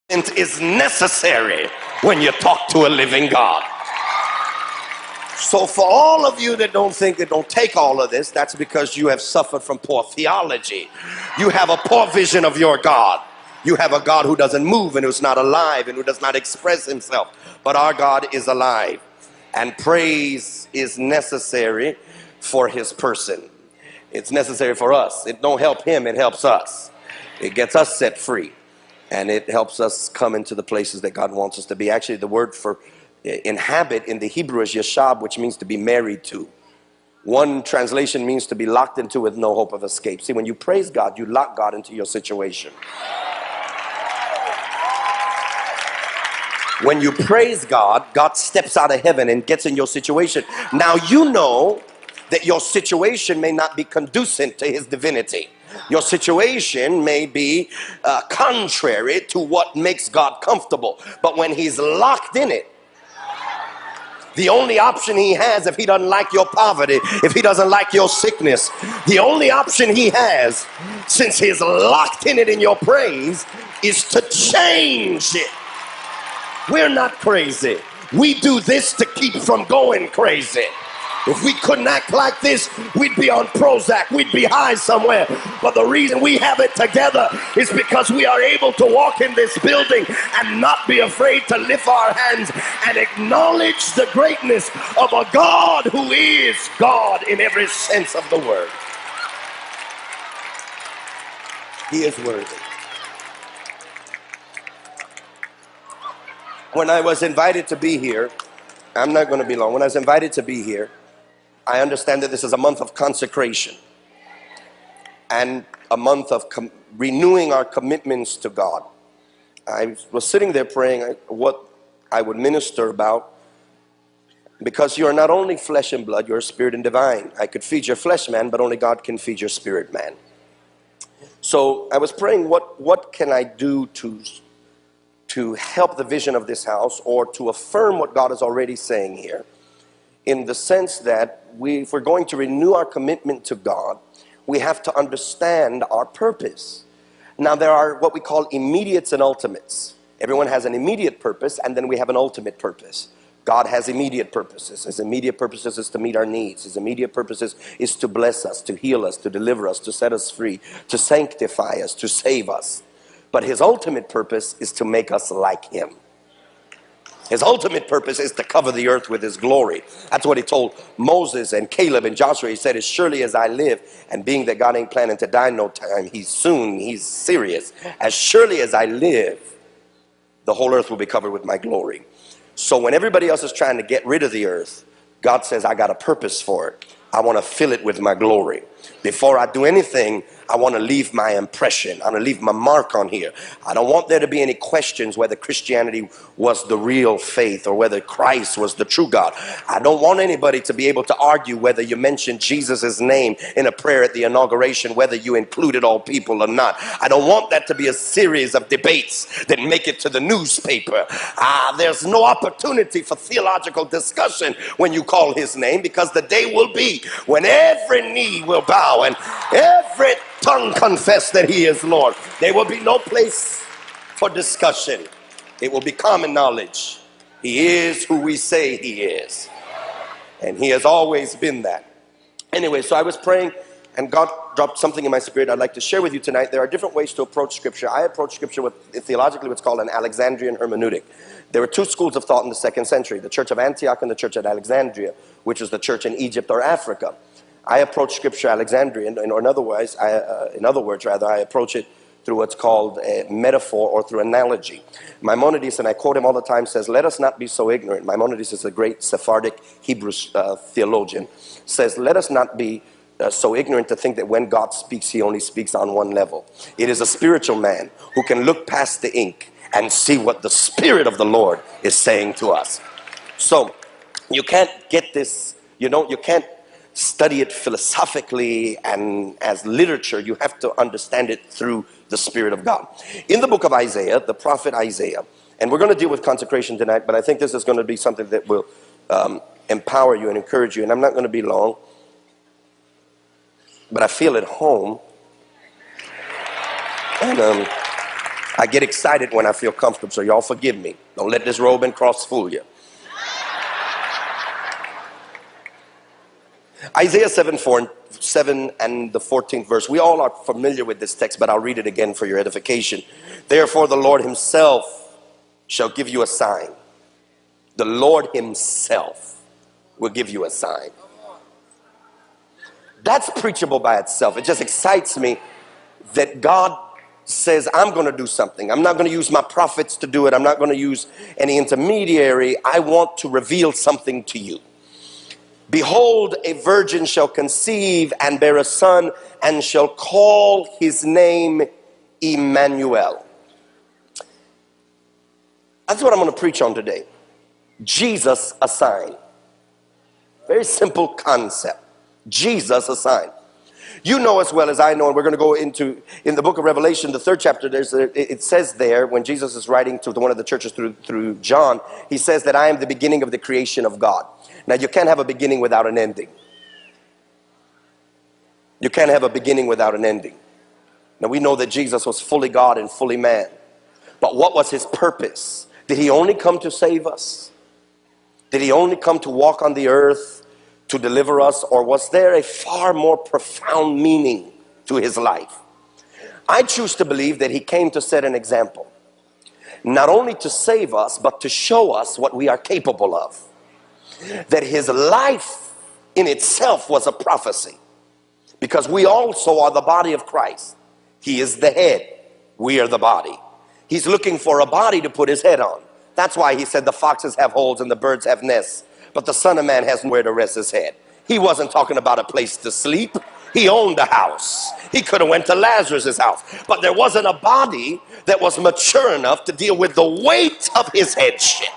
is necessary when you talk to a living God. So for all of you that don't think it don't take all of this, that's because you have suffered from poor theology. You have a poor vision of your God. You have a God who doesn't move and who's not alive and who does not express himself. But our God is alive, and praise is necessary for his person. It's necessary for us. It don't help him, it helps us. It gets us set free, and it helps us come into the places that God wants us to be. Actually, the word for inhabit in the Hebrew is yashab, which means to be married to. One translation means to be locked into with no hope of escape. See, when you praise God, you lock God into your situation. When you praise God, God steps out of heaven and gets in your situation. Now you know that your situation may not be conducive to his divinity. Your situation may be contrary to what makes God comfortable. But when he's locked in it, the only option he has, if he doesn't like your poverty, if he doesn't like your sickness, the only option he has, since he's locked in it in your praise, is to change it. We're not crazy. We do this to keep from going crazy. If we couldn't act like this, we'd be on Prozac, we'd be high somewhere. But the reason we have it together is because we are able to walk in this building and not be afraid to lift our hands and acknowledge the greatness of a God who is God in every sense of the word. He is worthy. When I was invited to be here, I'm not going to be long. When I was invited to be here, I understand that this is a month of consecration and a month of renewing our commitments to God. I was sitting there praying what I would minister about, because you are not only flesh and blood, you're spirit and divine. I could feed your flesh, man, but only God can feed your spirit, man. So I was praying, what can I do to help the vision of this house, or to affirm what God is already saying here, in the sense that if we're going to renew our commitment to God, we have to understand our purpose. Now, there are what we call immediates and ultimates. Everyone has an immediate purpose, and then we have an ultimate purpose. God has immediate purposes. His immediate purposes is to meet our needs. His immediate purposes is to bless us, to heal us, to deliver us, to set us free, to sanctify us, to save us. But his ultimate purpose is to make us like him. His ultimate purpose is to cover the earth with his glory. That's what he told Moses and Caleb and Joshua. He said, as surely as I live, and being that God ain't planning to die no time, he's serious. As surely as I live, the whole earth will be covered with my glory. So when everybody else is trying to get rid of the earth, God says, I got a purpose for it. I want to fill it with my glory. Before I do anything, I want to leave my impression. I want to leave my mark on here. I don't want there to be any questions whether Christianity was the real faith or whether Christ was the true God. I don't want anybody to be able to argue whether you mentioned Jesus' name in a prayer at the inauguration, whether you included all people or not. I don't want that to be a series of debates that make it to the newspaper. There's no opportunity for theological discussion when you call his name, because the day will be when every knee will bow and every tongue confess that he is Lord. There will be no place for discussion. It will be common knowledge. He is who we say he is, and he has always been that. Anyway, so I was praying, and God dropped something in my spirit I'd like to share with you tonight. There are different ways to approach Scripture. I approach Scripture with theologically what's called an Alexandrian hermeneutic. There were two schools of thought in the 2nd century, the Church of Antioch and the Church at Alexandria, which was the church in Egypt or Africa. I approach Scripture Alexandrian, or in other words, I approach it through what's called a metaphor, or through analogy. Maimonides, and I quote him all the time, says, let us not be so ignorant. Maimonides is a great Sephardic Hebrew theologian. Says, let us not be so ignorant to think that when God speaks, he only speaks on one level. It is a spiritual man who can look past the ink and see what the Spirit of the Lord is saying to us. So you can't get this, you can't study it philosophically and as literature. You have to understand it through the Spirit of God. In the book of Isaiah, the prophet Isaiah, and we're going to deal with consecration tonight, but I think this is going to be something that will empower you and encourage you, and I'm not going to be long, but I feel at home, and I get excited when I feel comfortable, so y'all forgive me. Don't let this robe and cross fool you. Isaiah 7 and the 14th verse. We all are familiar with this text, but I'll read it again for your edification. Therefore the Lord himself shall give you a sign. The Lord himself will give you a sign. That's preachable by itself. It just excites me that God says, I'm going to do something. I'm not going to use my prophets to do it. I'm not going to use any intermediary. I want to reveal something to you. Behold, a virgin shall conceive and bear a son, and shall call his name Emmanuel. That's what I'm going to preach on today. Jesus, a sign. Very simple concept. Jesus, a sign. You know as well as I know, and we're going to go into, in the book of Revelation, the 3rd chapter, it says there, when Jesus is writing to one of the churches through John, he says that I am the beginning of the creation of God. Now, you can't have a beginning without an ending. You can't have a beginning without an ending. Now, we know that Jesus was fully God and fully man. But what was his purpose? Did he only come to save us? Did he only come to walk on the earth to deliver us? Or was there a far more profound meaning to his life? I choose to believe that he came to set an example. Not only to save us, but to show us what we are capable of. That his life in itself was a prophecy, because we also are the body of Christ. He is the head, we are the body. He's looking for a body to put his head on. That's why he said the foxes have holes and the birds have nests, but the Son of Man has nowhere to rest his head. He wasn't talking about a place to sleep. He owned a house. He could have went to Lazarus's house, but there wasn't a body that was mature enough to deal with the weight of his headship.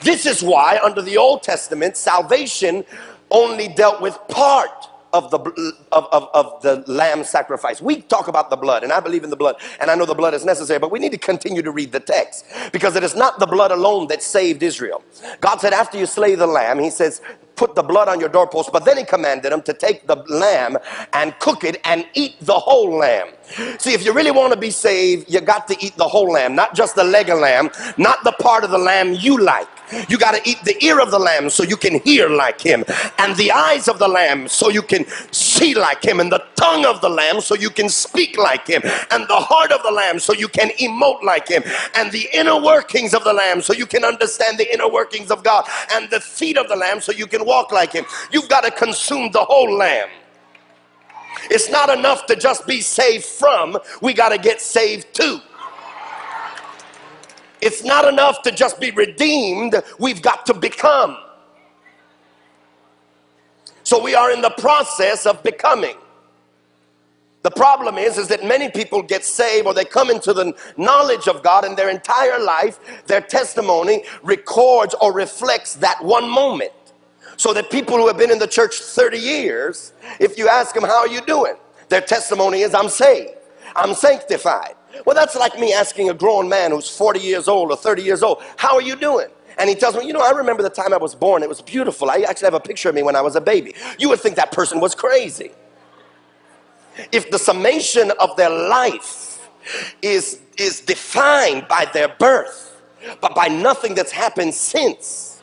This is why under the Old Testament, salvation only dealt with part of the lamb sacrifice. We talk about the blood, and I believe in the blood, and I know the blood is necessary, but we need to continue to read the text, because it is not the blood alone that saved Israel. God said after you slay the lamb, he says, put the blood on your doorpost, but then he commanded them to take the lamb and cook it and eat the whole lamb. See, if you really want to be saved, you got to eat the whole lamb, not just the leg of lamb, not the part of the lamb you like. You got to eat the ear of the lamb so you can hear like him, and the eyes of the lamb so you can see like him, and the tongue of the lamb so you can speak like him, and the heart of the lamb so you can emote like him, and the inner workings of the lamb so you can understand the inner workings of God, and the feet of the lamb so you can walk like him. You've got to consume the whole lamb. It's not enough to just be saved from, we got to get saved to. It's not enough to just be redeemed, we've got to become. So we are in the process of becoming. The problem is that many people get saved, or they come into the knowledge of God, and their entire life, their testimony records or reflects that one moment. So that people who have been in the church 30 years, if you ask them, how are you doing? Their testimony is, I'm saved, I'm sanctified. Well, that's like me asking a grown man who's 40 years old or 30 years old, how are you doing? And he tells me, you know, I remember the time I was born, it was beautiful. I actually have a picture of me when I was a baby. You would think that person was crazy. If the summation of their life is defined by their birth, but by nothing that's happened since.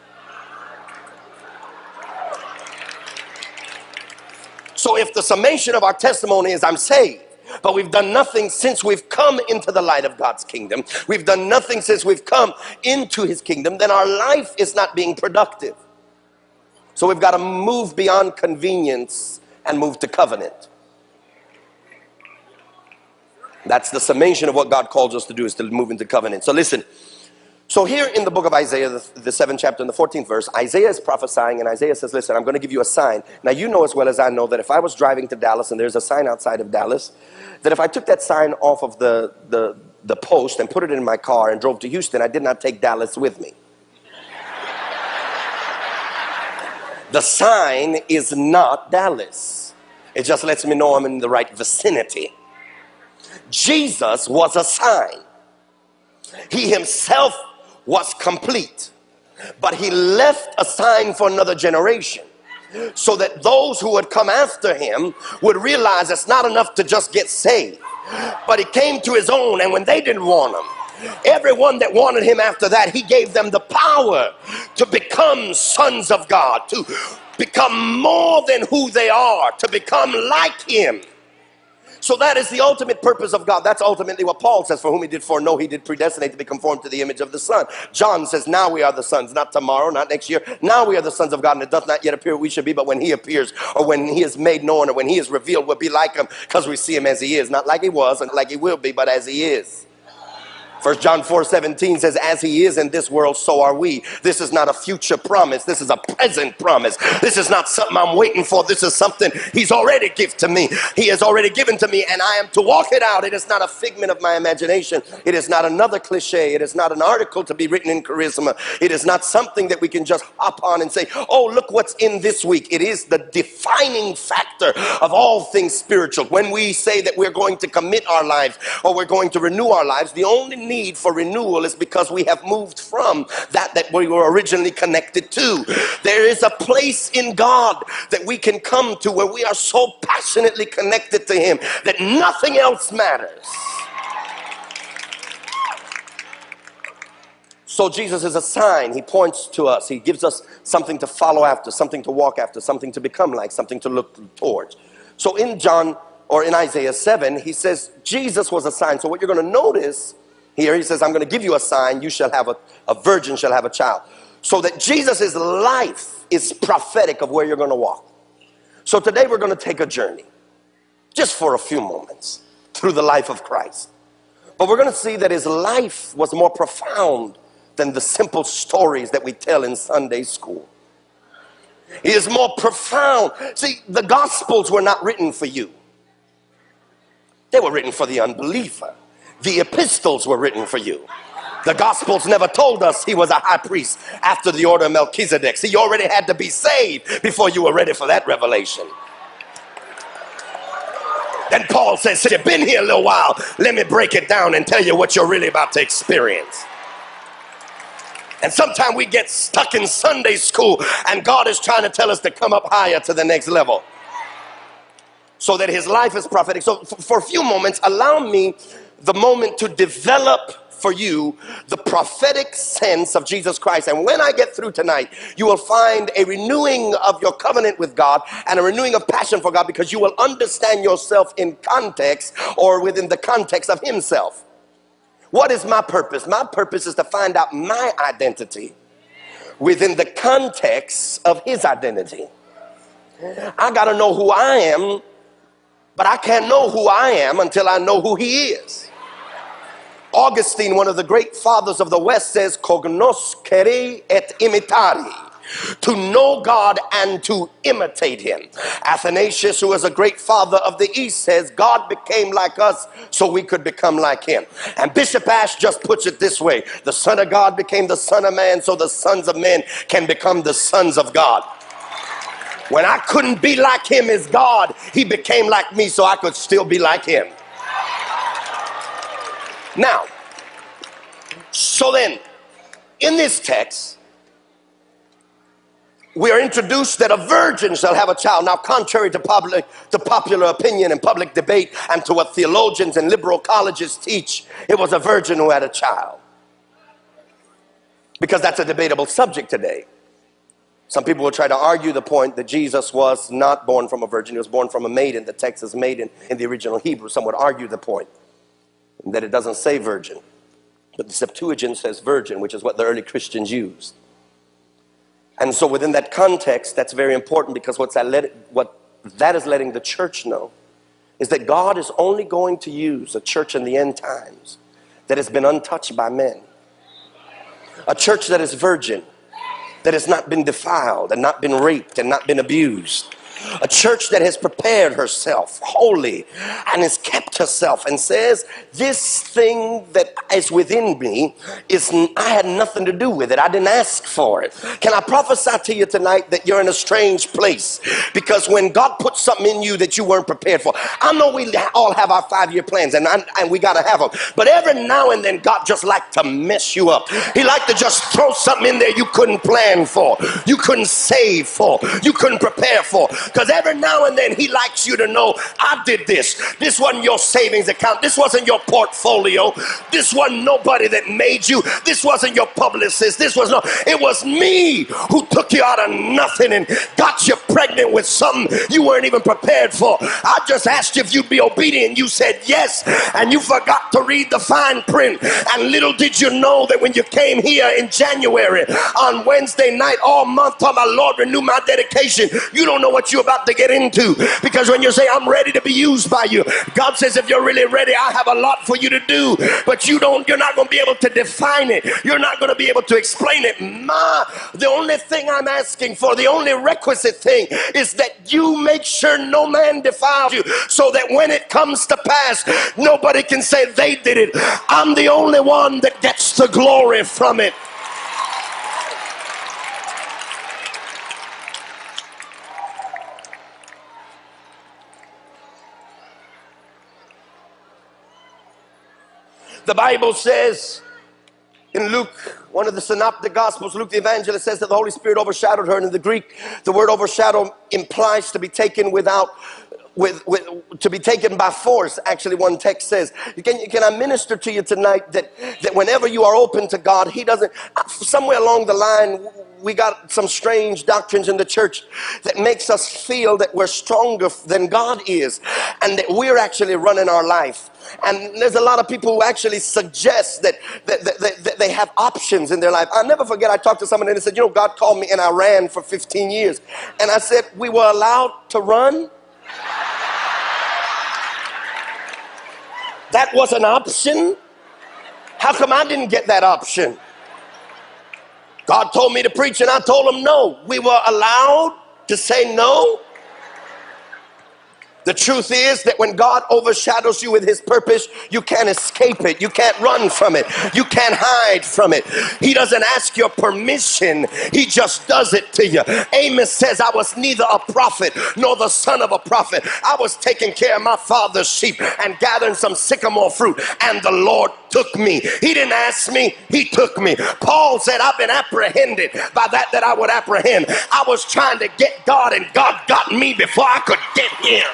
So if the summation of our testimony is I'm saved, but we've done nothing since we've come into the light of God's kingdom, we've done nothing since we've come into his kingdom, then our life is not being productive. So we've got to move beyond convenience and move to covenant. That's the summation of what God calls us to do, is to move into covenant. So listen. So here in the book of Isaiah, the 7th chapter and the 14th verse, Isaiah is prophesying, and Isaiah says, listen, I'm going to give you a sign. Now you know as well as I know that if I was driving to Dallas and there's a sign outside of Dallas, that if I took that sign off of the post and put it in my car and drove to Houston, I did not take Dallas with me. The sign is not Dallas. It just lets me know I'm in the right vicinity. Jesus was a sign. He himself was complete, but he left a sign for another generation, so that those who would come after him would realize it's not enough to just get saved. But he came to his own, and when they didn't want him, everyone that wanted him after that, he gave them the power to become sons of God, to become more than who they are, to become like him. So that is the ultimate purpose of God. That's ultimately what Paul says, for whom he did foreknow, he did predestinate to be conformed to the image of the Son. John says, now we are the sons, not tomorrow, not next year. Now we are the sons of God, and it does not yet appear we should be, but when he appears, or when he is made known, or when he is revealed, we'll be like him, because we see him as he is. Not like he was, and like he will be, but as he is. 1 John 4:17 says, as he is in this world, so are we. This is not a future promise. This is a present promise. This is not something I'm waiting for. This is something he's already given to me. He has already given to me, and I am to walk it out. It is not a figment of my imagination. It is not another cliche. It is not an article to be written in Charisma. It is not something that we can just hop on and say, oh, look what's in this week. It is the defining factor of all things spiritual. When we say that we're going to commit our lives, or we're going to renew our lives, the only need for renewal is because we have moved from that we were originally connected to. There is a place in God that we can come to where we are so passionately connected to him that nothing else matters. So Jesus is a sign. He points to us. He gives us something to follow after, something to walk after, something to become like, something to look towards. So in John, or in Isaiah 7, he says Jesus was a sign. So what you're going to notice here, he says, I'm going to give you a sign. You shall have a virgin shall have a child. So that Jesus' life is prophetic of where you're going to walk. So today we're going to take a journey, just for a few moments, through the life of Christ. But we're going to see that his life was more profound than the simple stories that we tell in Sunday school. He is more profound. See, the Gospels were not written for you. They were written for the unbeliever. The epistles were written for you. The Gospels never told us he was a high priest after the order of Melchizedek. See, you already had to be saved before you were ready for that revelation. Then Paul says, since you've been here a little while, let me break it down and tell you what you're really about to experience. And sometimes we get stuck in Sunday school, and God is trying to tell us to come up higher to the next level. So that his life is prophetic. So for a few moments, allow me the moment to develop for you the prophetic sense of Jesus Christ. And when I get through tonight, you will find a renewing of your covenant with God and a renewing of passion for God, because you will understand yourself in context, or within the context of himself. What is my purpose? My purpose is to find out my identity within the context of his identity. I got to know who I am, but I can't know who I am until I know who he is. Augustine, one of the great fathers of the West, says, cognoscere et imitari, to know God and to imitate him. Athanasius, who is a great father of the East, says, God became like us so we could become like him. And Bishop Ashe just puts it this way: the Son of God became the Son of Man so the sons of men can become the sons of God. When I couldn't be like him as God, he became like me so I could still be like him. Now, so then, in this text, we are introduced that a virgin shall have a child. Now, contrary to popular opinion and public debate, and to what theologians and liberal colleges teach, it was a virgin who had a child. Because that's a debatable subject today. Some people will try to argue the point that Jesus was not born from a virgin. He was born from a maiden. The text is maiden in the original Hebrew. Some would argue the point that it doesn't say virgin, but the Septuagint says virgin, which is what the early Christians used. And so within that context, that's very important, because what that is letting the church know is that God is only going to use a church in the end times that has been untouched by men. A church that is virgin, that has not been defiled and not been raped and not been abused. A church that has prepared herself holy and has kept herself and says, this thing that is within me, I had nothing to do with it. I didn't ask for it. Can I prophesy to you tonight that you're in a strange place? Because when God puts something in you that you weren't prepared for, I know we all have our 5-year plans, and we got to have them. But every now and then, God just like to mess you up. He liked to just throw something in there you couldn't plan for, you couldn't save for, you couldn't prepare for. Because every now and then he likes you to know, I did this. This wasn't your savings account. This wasn't your portfolio. This wasn't nobody that made you. This wasn't your publicist. It was me who took you out of nothing and got you pregnant with something you weren't even prepared for. I just asked you if you'd be obedient. You said yes, and you forgot to read the fine print. And little did you know that when you came here in January on Wednesday night all month talking about, Lord, renew my dedication, you don't know what you're about to get into. Because when you say, I'm ready to be used by you, God says, if you're really ready, I have a lot for you to do. But you're not going to be able to define it. You're not going to be able to explain it. The only thing I'm asking for, the only requisite thing is that you make sure no man defiles you, so that when it comes to pass, nobody can say they did it. I'm the only one that gets the glory from it. The Bible says in Luke, one of the synoptic gospels, Luke the evangelist says that the Holy Spirit overshadowed her. And in the Greek, the word overshadow implies to be taken to be taken by force. Actually, one text says, can I minister to you tonight that whenever you are open to God, he doesn't, somewhere along the line, we got some strange doctrines in the church that makes us feel that we're stronger than God is, and that we're actually running our life. And there's a lot of people who actually suggest that they have options in their life. I'll never forget, I talked to someone and they said, God called me and I ran for 15 years. And I said, we were allowed to run? That was an option? How come I didn't get that option? God told me to preach and I told him no. We were allowed to say no. The truth is that when God overshadows you with his purpose, you can't escape it. You can't run from it. You can't hide from it. He doesn't ask your permission. He just does it to you. Amos says, I was neither a prophet nor the son of a prophet. I was taking care of my father's sheep and gathering some sycamore fruit, and the Lord took me. He didn't ask me, he took me. Paul said, I've been apprehended by that I would apprehend. I was trying to get God, and God got me before I could get him.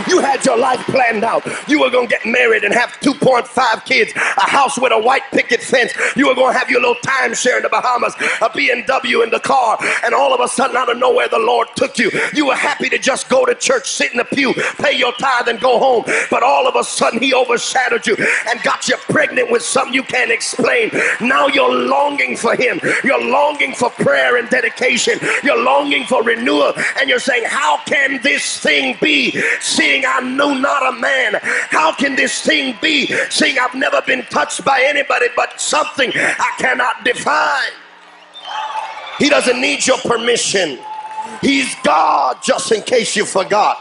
You had your life planned out. You were going to get married and have 2.5 kids, a house with a white picket fence. You were going to have your little timeshare in the Bahamas, a BMW in the car, and all of a sudden out of nowhere the Lord took you. You were happy to just go to church, sit in the pew, pay your tithe and go home. But all of a sudden he overshadowed you and got you pregnant with something you can't explain. Now you're longing for him. You're longing for prayer and dedication. You're longing for renewal, and you're saying, how can this thing be? Seeing I know not a man. How can this thing be? Seeing I've never been touched by anybody but something I cannot define. He doesn't need your permission. He's God, just in case you forgot.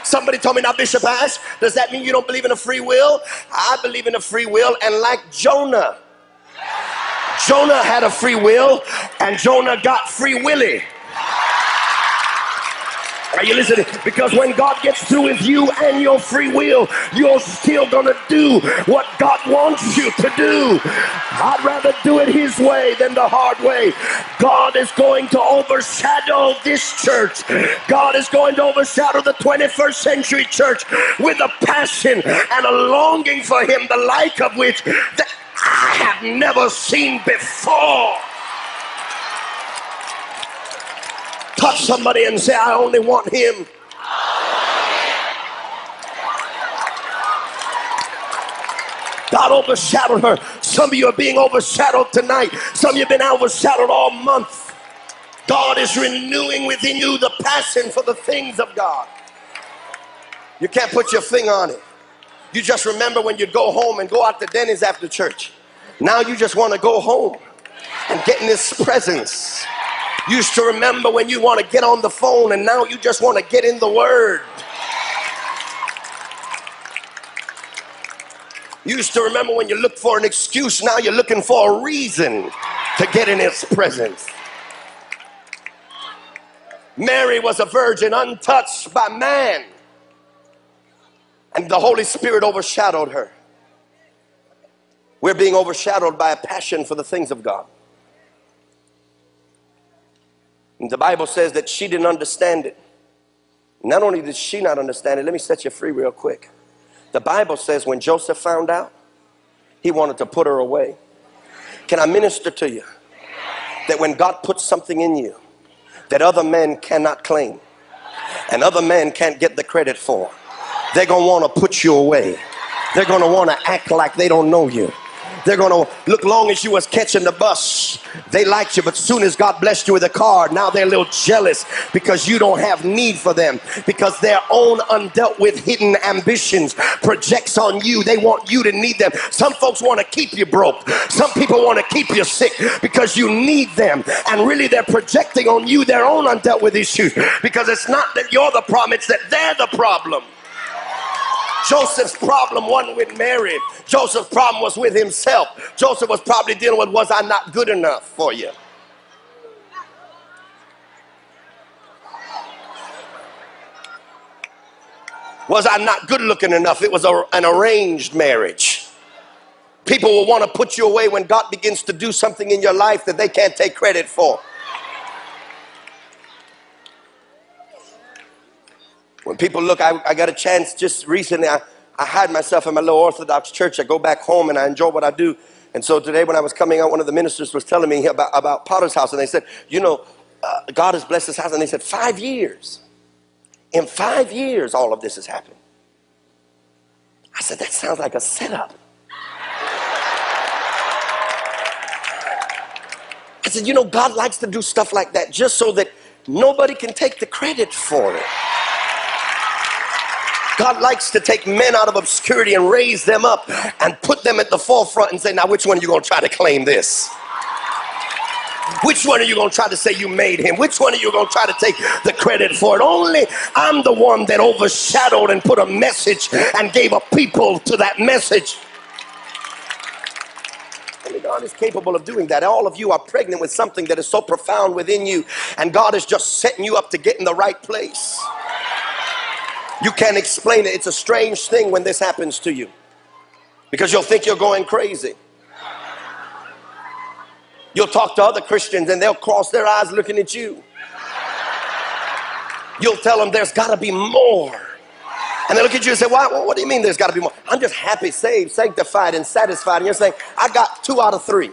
Somebody told me, now Bishop Ashe, does that mean you don't believe in a free will? I believe in a free will, and like Jonah had a free will, and Jonah got free willy. Are you listening? Because when God gets through with you and your free will, you're still going to do what God wants you to do. I'd rather do it his way than the hard way. God is going to overshadow this church. God is going to overshadow the 21st century church with a passion and a longing for him, the like of which that I have never seen before. Touch somebody and say, I only want him. God overshadowed her. Some of you are being overshadowed tonight. Some of you have been overshadowed all month. God is renewing within you the passion for the things of God. You can't put your finger on it. You just remember when you go home and go out to Denny's after church. Now you just want to go home and get in his presence. You used to remember when you want to get on the phone, and now you just want to get in the Word. You used to remember when you looked for an excuse, now you're looking for a reason to get in his presence. Mary was a virgin, untouched by man, and the Holy Spirit overshadowed her. We're being overshadowed by a passion for the things of God. And the Bible says that she didn't understand it. Not only did she not understand it, let me set you free real quick. The Bible says when Joseph found out, he wanted to put her away. Can I minister to you that when God puts something in you that other men cannot claim and other men can't get the credit for, they're going to want to put you away. They're going to want to act like they don't know you. They're going to look, long as you was catching the bus, they liked you, but soon as God blessed you with a car, now they're a little jealous because you don't have need for them, because their own undealt with hidden ambitions projects on you. They want you to need them. Some folks want to keep you broke. Some people want to keep you sick because you need them, and really they're projecting on you their own undealt with issues, because it's not that you're the problem, it's that they're the problem. Joseph's problem wasn't with Mary. Joseph's problem was with himself. Joseph was probably dealing with, was I not good enough for you? Was I not good looking enough? It was an arranged marriage. People will want to put you away when God begins to do something in your life that they can't take credit for. When people look, I got a chance just recently. I hide myself in my little Orthodox church. I go back home and I enjoy what I do. And so today when I was coming out, one of the ministers was telling me about Potter's house. And they said, you know, God has blessed this house. And they said, 5 years. In 5 years, all of this has happened. I said, that sounds like a setup. I said, you know, God likes to do stuff like that just so that nobody can take the credit for it. God likes to take men out of obscurity and raise them up and put them at the forefront and say, now which one are you going to try to claim this? Which one are you going to try to say you made him? Which one are you going to try to take the credit for it? Only I'm the one that overshadowed and put a message and gave a people to that message. Only God is capable of doing that. All of you are pregnant with something that is so profound within you, and God is just setting you up to get in the right place. You can't explain it. It's a strange thing when this happens to you, because you'll think you're going crazy. You'll talk to other Christians and they'll cross their eyes looking at you. You'll tell them there's got to be more. And they look at you and say, why? What do you mean there's got to be more? I'm just happy, saved, sanctified, and satisfied. And you're saying, I got 2 out of 3.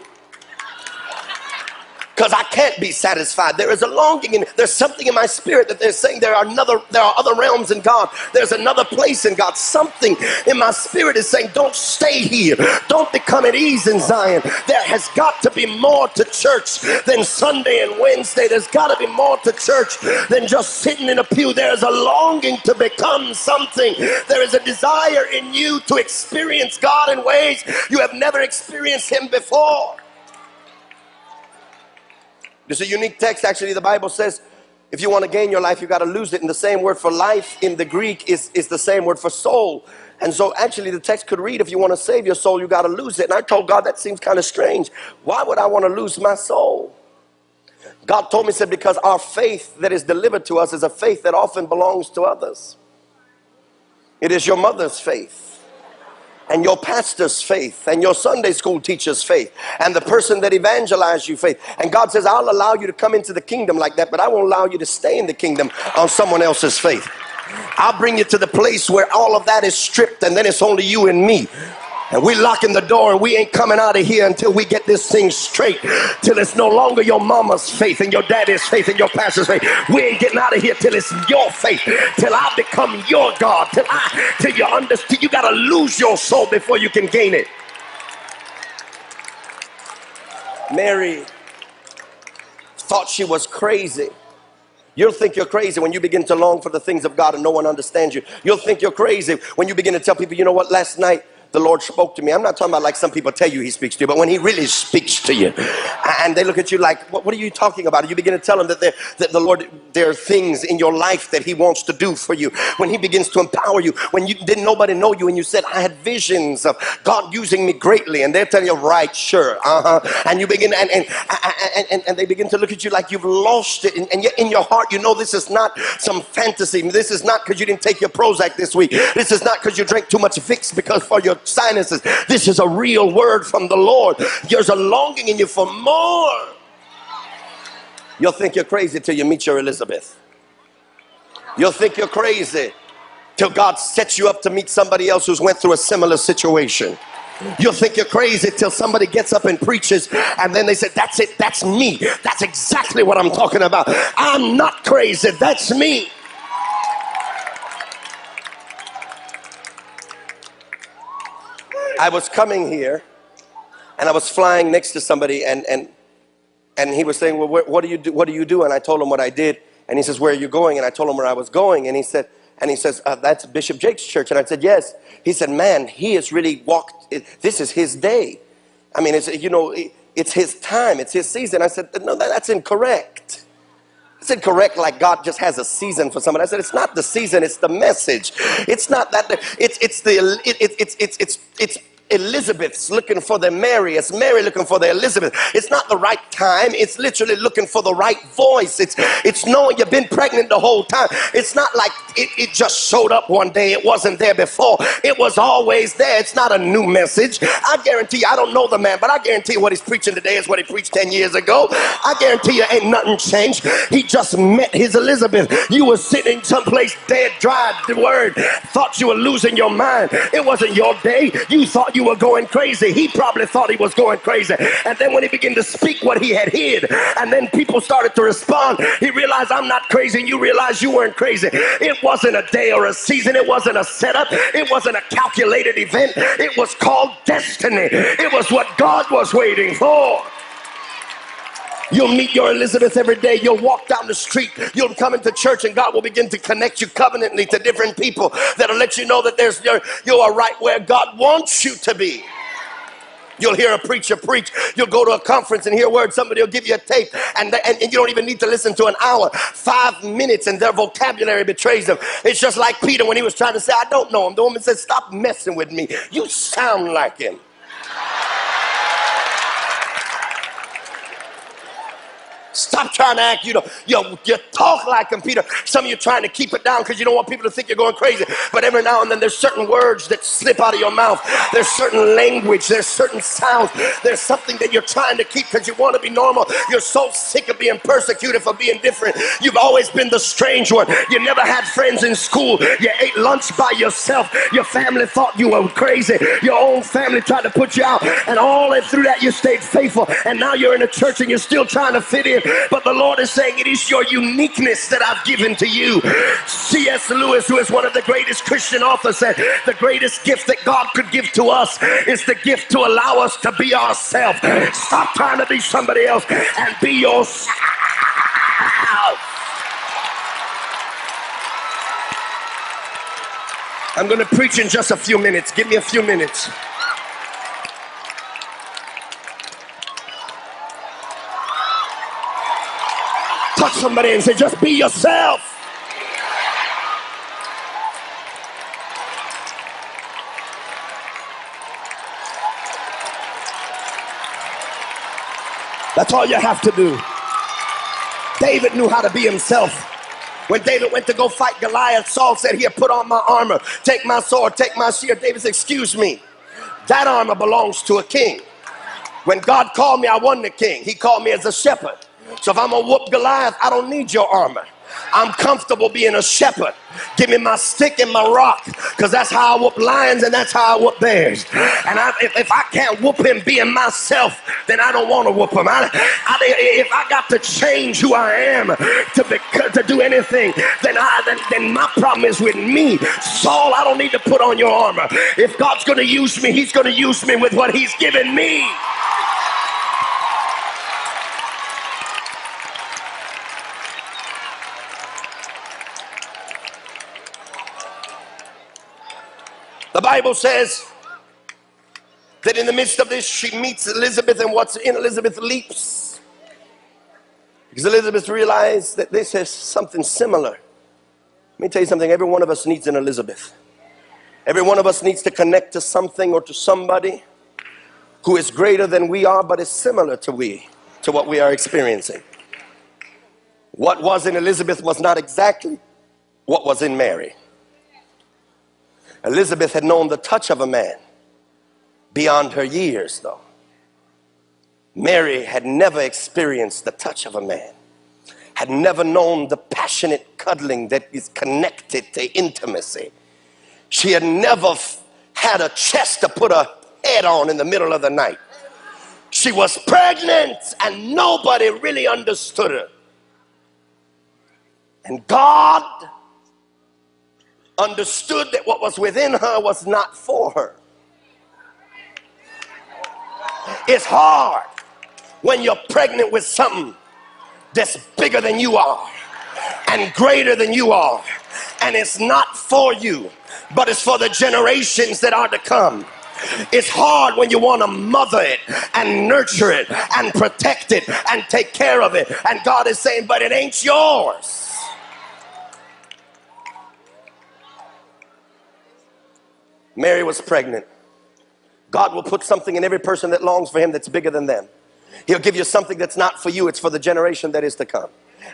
Because I can't be satisfied. There is a longing, and there's something in my spirit that they're saying there are other realms in God. There's another place in God. Something in my spirit is saying, don't stay here. Don't become at ease in Zion. There has got to be more to church than Sunday and Wednesday. There's got to be more to church than just sitting in a pew. There's a longing to become something. There is a desire in you to experience God in ways you have never experienced him before. It's a unique text. Actually, the Bible says if you want to gain your life, you got to lose it. And the same word for life in the Greek is the same word for soul. And so actually the text could read, if you want to save your soul, you got to lose it. And I told God, that seems kind of strange. Why would I want to lose my soul? God told me, said, because our faith that is delivered to us is a faith that often belongs to others. It is your mother's faith, and your pastor's faith, and your Sunday school teacher's faith, and the person that evangelized you faith. And God says, I'll allow you to come into the kingdom like that, but I won't allow you to stay in the kingdom on someone else's faith. I'll bring you to the place where all of that is stripped, and then it's only you and me. And we're locking the door, and we ain't coming out of here until we get this thing straight, till it's no longer your mama's faith and your daddy's faith and your pastor's faith. We ain't getting out of here till it's your faith, till I become your God, till you understand. You got to lose your soul before you can gain it. Mary thought she was crazy. You'll think you're crazy when you begin to long for the things of God and no one understands you. You'll think you're crazy when you begin to tell people, you know what, last night the Lord spoke to me. I'm not talking about like some people tell you he speaks to you, but when he really speaks to you and they look at you like, what are you talking about? And you begin to tell them that the Lord, there are things in your life that he wants to do for you. When he begins to empower you, when you didn't nobody know you and you said, I had visions of God using me greatly, and they're telling you, right, sure, and you begin and they begin to look at you like you've lost it, and yet in your heart you know this is not some fantasy. This is not because you didn't take your Prozac this week. This is not because you drank too much Vicks because for your sinuses. This is a real word from the Lord. There's a longing in you for more. You'll think you're crazy till you meet your Elizabeth. You'll think you're crazy till God sets you up to meet somebody else who's went through a similar situation. You'll think you're crazy till somebody gets up and preaches and then they say, that's it, that's me. That's exactly what I'm talking about. I'm not crazy, that's me. I was coming here and I was flying next to somebody and he was saying, well, what do you do? What do you do? And I told him what I did. And he says, where are you going? And I told him where I was going. And he says, that's Bishop Jake's church. And I said, yes. He said, man, he has really walked. This is his day. I mean, it's his time. It's his season. I said, no, that's incorrect. It's incorrect like God just has a season for somebody. I said, it's not the season, it's the message. It's not that, it's Elizabeth's looking for their Mary. It's Mary looking for their Elizabeth. It's not the right time. It's literally looking for the right voice. It's knowing you've been pregnant the whole time. It's not like it just showed up one day. It wasn't there before. It was always there. It's not a new message. I guarantee you, I don't know the man, but I guarantee you what he's preaching today is what he preached 10 years ago. I guarantee you ain't nothing changed. He just met his Elizabeth. You were sitting someplace dead, dry, the word. Thought you were losing your mind. It wasn't your day. You thought you were going crazy. He probably thought he was going crazy. And then when he began to speak what he had hid, and then people started to respond, he realized, I'm not crazy, and you realized you weren't crazy. It wasn't a day or a season. It wasn't a setup. It wasn't a calculated event. It was called destiny. It was what God was waiting for. You'll meet your Elizabeth every day. You'll walk down the street. You'll come into church and God will begin to connect you covenantally to different people that'll let you know that you are right where God wants you to be. You'll hear a preacher preach. You'll go to a conference and hear words. Somebody will give you a tape and you don't even need to listen to an hour. 5 minutes and their vocabulary betrays them. It's just like Peter when he was trying to say, I don't know him. The woman said, stop messing with me. You sound like him. Stop trying to act, you talk like him, Peter. Some of you trying to keep it down because you don't want people to think you're going crazy. But every now and then there's certain words that slip out of your mouth. There's certain language. There's certain sounds. There's something that you're trying to keep because you want to be normal. You're so sick of being persecuted for being different. You've always been the strange one. You never had friends in school. You ate lunch by yourself. Your family thought you were crazy. Your own family tried to put you out. And all through that you stayed faithful. And now you're in a church and you're still trying to fit in. But the Lord is saying it is your uniqueness that I've given to you. C.S. Lewis, who is one of the greatest Christian authors, said the greatest gift that God could give to us is the gift to allow us to be ourselves. Stop trying to be somebody else and be yourself. I'm going to preach in just a few minutes. Give me a few minutes. Touch somebody and say, just be yourself. That's all you have to do. David knew how to be himself. When David went to go fight Goliath, Saul said, here, put on my armor, take my sword, take my shield. David said, excuse me, that armor belongs to a king. When God called me, I wasn't a king. He called me as a shepherd. So if I'm going to whoop Goliath, I don't need your armor. I'm comfortable being a shepherd. Give me my stick and my rock, because that's how I whoop lions and that's how I whoop bears. And if I can't whoop him being myself, then I don't want to whoop him. If I got to change who I am to do anything, then my problem is with me. Saul, I don't need to put on your armor. If God's going to use me, he's going to use me with what he's given me. The Bible says that in the midst of this, she meets Elizabeth, and what's in Elizabeth leaps. Because Elizabeth realized that this is something similar. Let me tell you something. Every one of us needs an Elizabeth. Every one of us needs to connect to something or to somebody who is greater than we are, but is similar to what we are experiencing. What was in Elizabeth was not exactly what was in Mary. Elizabeth had known the touch of a man beyond her years, though. Mary had never experienced the touch of a man. had never known the passionate cuddling that is connected to intimacy. She had never had a chest to put her head on in the middle of the night. She was pregnant and nobody really understood her. And God understood that what was within her was not for her. It's hard when you're pregnant with something that's bigger than you are and greater than you are, and it's not for you, but it's for the generations that are to come. It's hard when you want to mother it and nurture it and protect it and take care of it, and God is saying, but it ain't yours. Mary was pregnant. God will put something in every person that longs for him that's bigger than them. He'll give you something that's not for you, it's for the generation that is to come.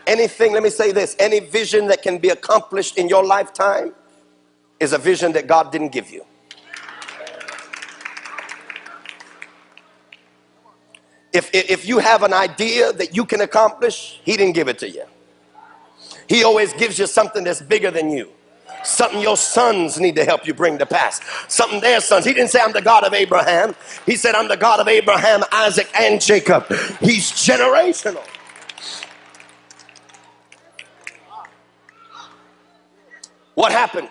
Anything, let me say this, any vision that can be accomplished in your lifetime is a vision that God didn't give you. If you have an idea that you can accomplish, he didn't give it to you. He always gives you something that's bigger than you. Something your sons need to help you bring to pass. Something their sons. He didn't say, I'm the God of Abraham. He said, I'm the God of Abraham, Isaac, and Jacob. He's generational. What happened?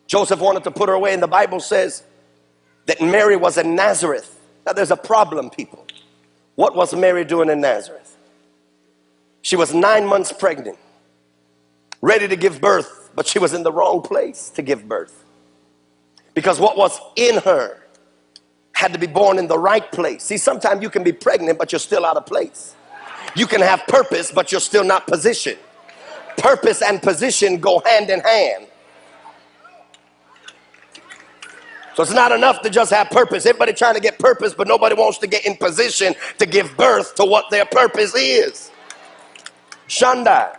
Joseph wanted to put her away, and the Bible says that Mary was in Nazareth. Now there's a problem, people. What was Mary doing in Nazareth? She was 9 months pregnant, ready to give birth, but she was in the wrong place to give birth. Because what was in her had to be born in the right place. See, sometimes you can be pregnant, but you're still out of place. You can have purpose, but you're still not positioned. Purpose and position go hand in hand. So it's not enough to just have purpose. Everybody trying to get purpose, but nobody wants to get in position to give birth to what their purpose is. Shanda,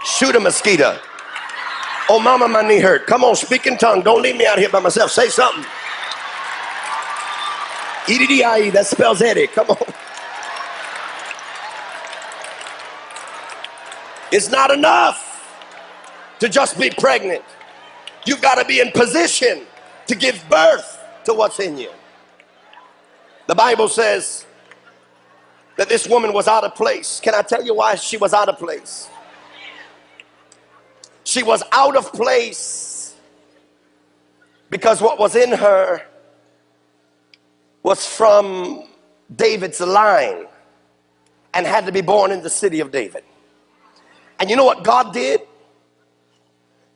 shoot a mosquito. Oh, mama, my knee hurt. Come on, speak in tongue. Don't leave me out here by myself. Say something. E-D-D-I-E, that spells headache. Come on. It's not enough to just be pregnant. You've got to be in position to give birth to what's in you. The Bible says that this woman was out of place. Can I tell you why she was out of place? She was out of place because what was in her was from David's line and had to be born in the city of David. And you know what God did?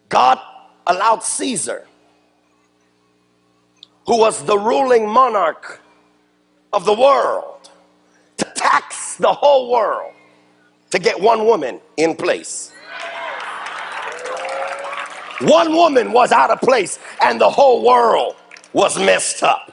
God allowed Caesar, who was the ruling monarch of the world, to tax the whole world to get one woman in place. One woman was out of place and the whole world was messed up.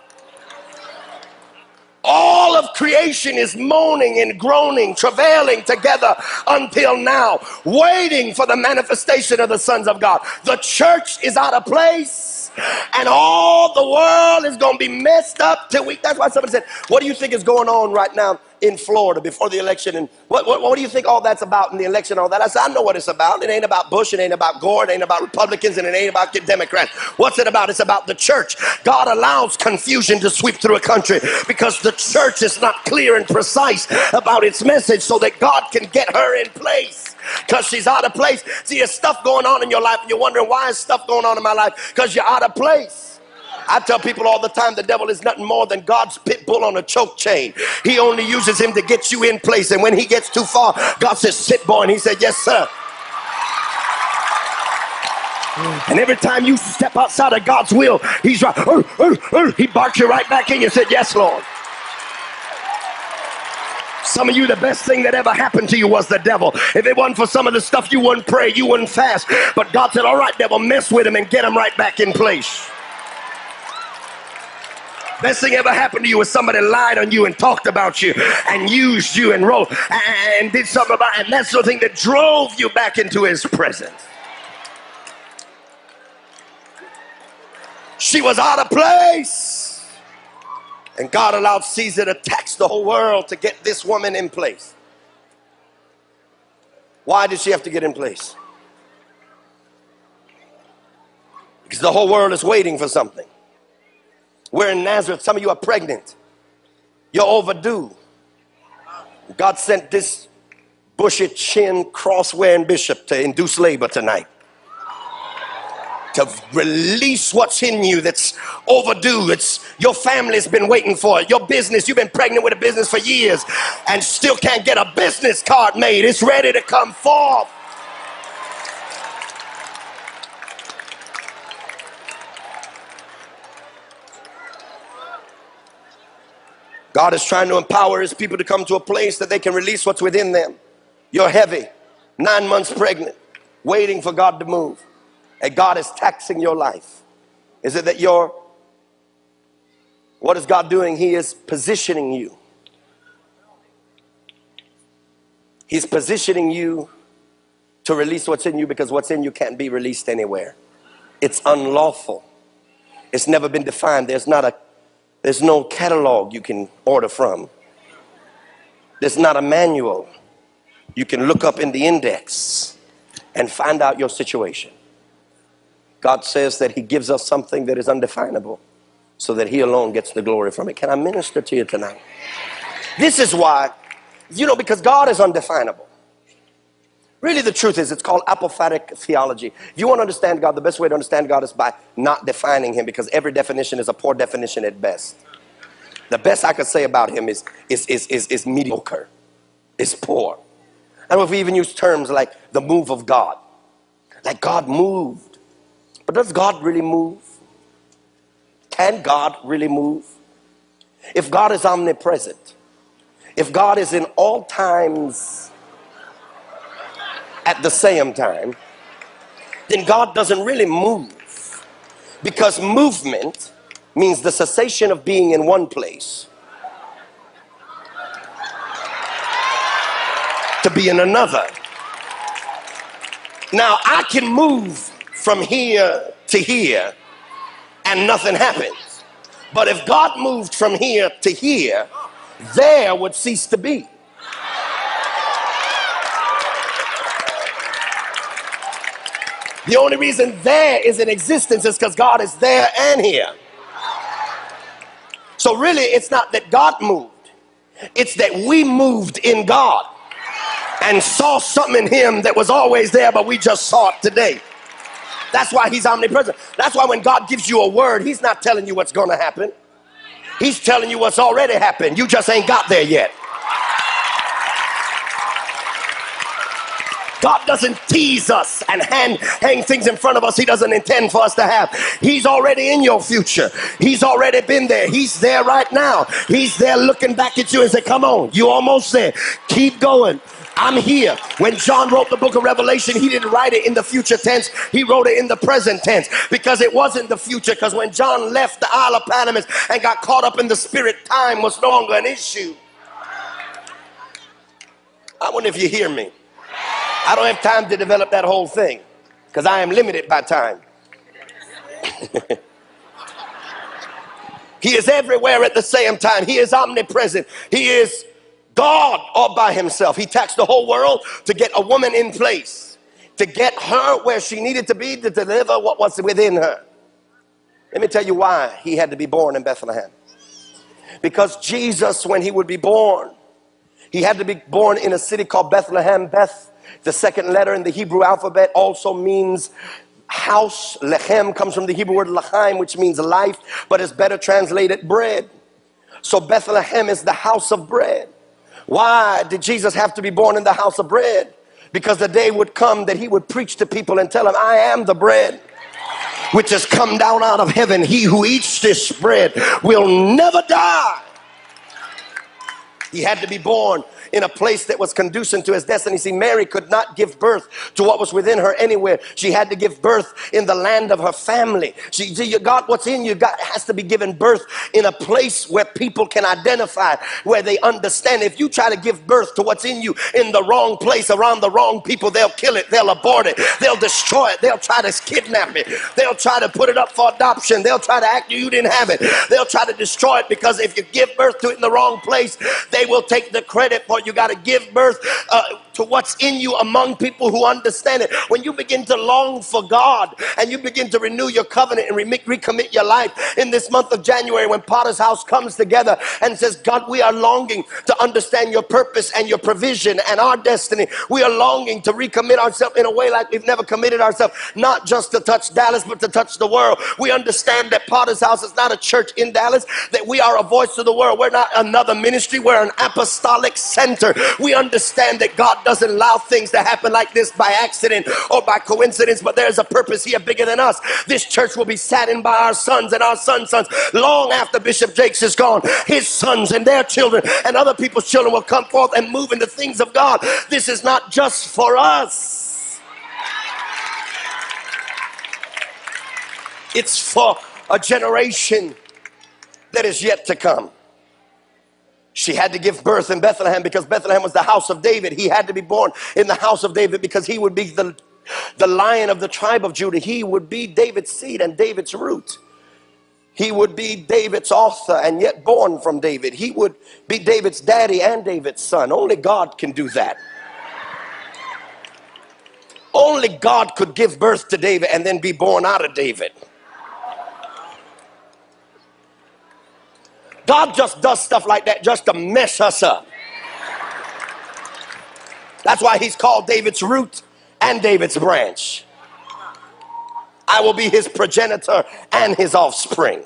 All of creation is moaning and groaning, travailing together until now, waiting for the manifestation of the sons of God. The church is out of place and all the world is going to be messed up till we. That's why somebody said, what do you think is going on right now in Florida before the election? And what do you think all that's about in the election, all that? I said, I know what it's about. It ain't about Bush, it ain't about Gore, it ain't about Republicans, and it ain't about Democrats. What's it about? It's about the church. God allows confusion to sweep through a country because the church is not clear and precise about its message so that God can get her in place. Because she's out of place. See, there's stuff going on in your life and you're wondering, why is stuff going on in my life? Because you're out of place. I tell people all the time, the devil is nothing more than God's pit bull on a choke chain. He only uses him to get you in place. And when he gets too far, God says, sit, boy. And he said, yes, sir. And every time you step outside of God's will, he's right. He barks you right back in. You said, yes, Lord. Some of you, the best thing that ever happened to you was the devil. If it wasn't for some of the stuff, you wouldn't pray, you wouldn't fast. But God said, all right, devil, mess with him and get him right back in place. Best thing ever happened to you was somebody lied on you and talked about you and used you and wrote and did something about it. And that's the thing that drove you back into his presence. She was out of place. And God allowed Caesar to tax the whole world to get this woman in place. Why did she have to get in place? Because the whole world is waiting for something. We're in Nazareth. Some of you are pregnant. You're overdue. God sent this bushy chin, cross-wearing bishop to induce labor tonight, to release what's in you that's overdue. It's your family's been waiting for it. Your business, you've been pregnant with a business for years and still can't get a business card made. It's ready to come forth. God is trying to empower his people to come to a place that they can release what's within them. You're heavy, 9 months pregnant, waiting for God to move. And God is taxing your life. Is it that what is God doing? He is positioning you. He's positioning you to release what's in you, because what's in you can't be released anywhere. It's unlawful. It's never been defined. There's no catalog you can order from. There's not a manual you can look up in the index and find out your situation. God says that he gives us something that is undefinable so that he alone gets the glory from it. Can I minister to you tonight? This is why, because God is undefinable. Really, the truth is, it's called apophatic theology. If you want to understand God, the best way to understand God is by not defining him, because every definition is a poor definition at best. The best I could say about him is mediocre, is poor. I don't know if we even use terms like the move of God. Like God moved. But does God really move? Can God really move? If God is omnipresent, if God is in all times at the same time, then God doesn't really move. Because movement means the cessation of being in one place to be in another. Now, I can move from here to here and nothing happens. But if God moved from here to here, there would cease to be. The only reason there is in existence is because God is there and here. So really, it's not that God moved. It's that we moved in God and saw something in him that was always there, but we just saw it today. That's why he's omnipresent. That's why when God gives you a word, he's not telling you what's going to happen. He's telling you what's already happened. You just ain't got there yet. God doesn't tease us and hang things in front of us he doesn't intend for us to have. He's already in your future. He's already been there. He's there right now. He's there looking back at you and say, come on, you almost there. Keep going. I'm here. When John wrote the book of Revelation, he didn't write it in the future tense. He wrote it in the present tense because it wasn't the future. Because when John left the Isle of Patmos and got caught up in the spirit, time was no longer an issue. I wonder if you hear me. I don't have time to develop that whole thing because I am limited by time. He is everywhere at the same time. He is omnipresent. He is God all by himself. He taxed the whole world to get a woman in place, to get her where she needed to be, to deliver what was within her. Let me tell you why he had to be born in Bethlehem. Because Jesus, when he would be born, he had to be born in a city called Bethlehem. Beth, the second letter in the Hebrew alphabet, also means house. Lechem comes from the Hebrew word lachaim, which means life, but is better translated bread. So Bethlehem is the house of bread. Why did Jesus have to be born in the house of bread? Because the day would come that he would preach to people and tell them, I am the bread which has come down out of heaven. He who eats this bread will never die. He had to be born in a place that was conducive to his destiny. See, Mary could not give birth to what was within her anywhere. She had to give birth in the land of her family. You got what's in you. God has to be given birth in a place where people can identify, where they understand. If you try to give birth to what's in you in the wrong place, around the wrong people, they'll kill it, they'll abort it, they'll destroy it, they'll try to kidnap it, they'll try to put it up for adoption, they'll try to act you didn't have it, they'll try to destroy it, because if you give birth to it in the wrong place, they will take the credit for for it. You got to give birth to what's in you among people who understand it. When you begin to long for God and you begin to renew your covenant and recommit your life in this month of January, when Potter's House comes together and says, God, we are longing to understand your purpose and your provision and our destiny. We are longing to recommit ourselves in a way like we've never committed ourselves, not just to touch Dallas, but to touch the world. We understand that Potter's House is not a church in Dallas, that we are a voice to the world. We're not another ministry. We're an apostolic center. We understand that God doesn't allow things to happen like this by accident or by coincidence, but there's a purpose here bigger than us. This church will be sat in by our sons and our sons' sons long after Bishop Jakes is gone. His sons and their children and other people's children will come forth and move in the things of God. This is not just for us. It's for a generation that is yet to come. She had to give birth in Bethlehem because Bethlehem was the house of David. He had to be born in the house of David because he would be the lion of the tribe of Judah. He would be David's seed and David's root. He would be David's author and yet born from David. He would be David's daddy and David's son. Only God can do that. Only God could give birth to David and then be born out of David. God just does stuff like that just to mess us up. That's why he's called David's root and David's branch. I will be his progenitor and his offspring.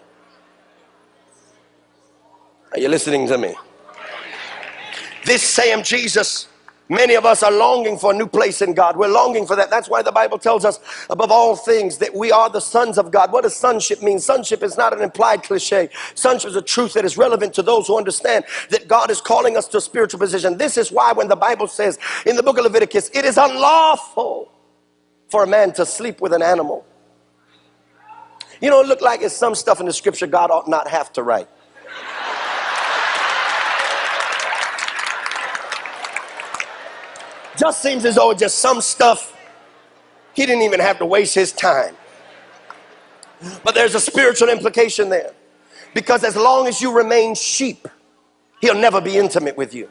Are you listening to me? This same Jesus, many of us are longing for a new place in God. We're longing for that. That's why the Bible tells us above all things that we are the sons of God. What does sonship mean? Sonship is not an implied cliche. Sonship is a truth that is relevant to those who understand that God is calling us to a spiritual position. This is why when the Bible says in the book of Leviticus, it is unlawful for a man to sleep with an animal. You know, it looked like it's some stuff in the scripture God ought not have to write. Just seems as though it's just some stuff he didn't even have to waste his time. But there's a spiritual implication there. Because as long as you remain sheep, he'll never be intimate with you.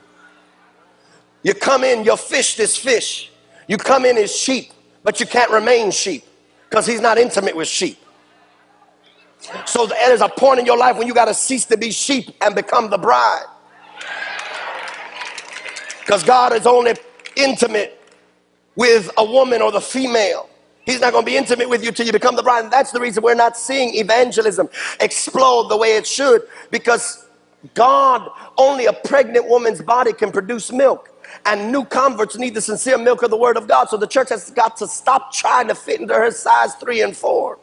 You come in, you're fish this fish. You come in as sheep, but you can't remain sheep because he's not intimate with sheep. So there's a point in your life when you got to cease to be sheep and become the bride. Because God is only intimate with a woman or the female. He's not going to be intimate with you till you become the bride. And that's the reason we're not seeing evangelism explode the way it should. Because God, only a pregnant woman's body can produce milk. And new converts need the sincere milk of the word of God. So the church has got to stop trying to fit into her size 3 and 4.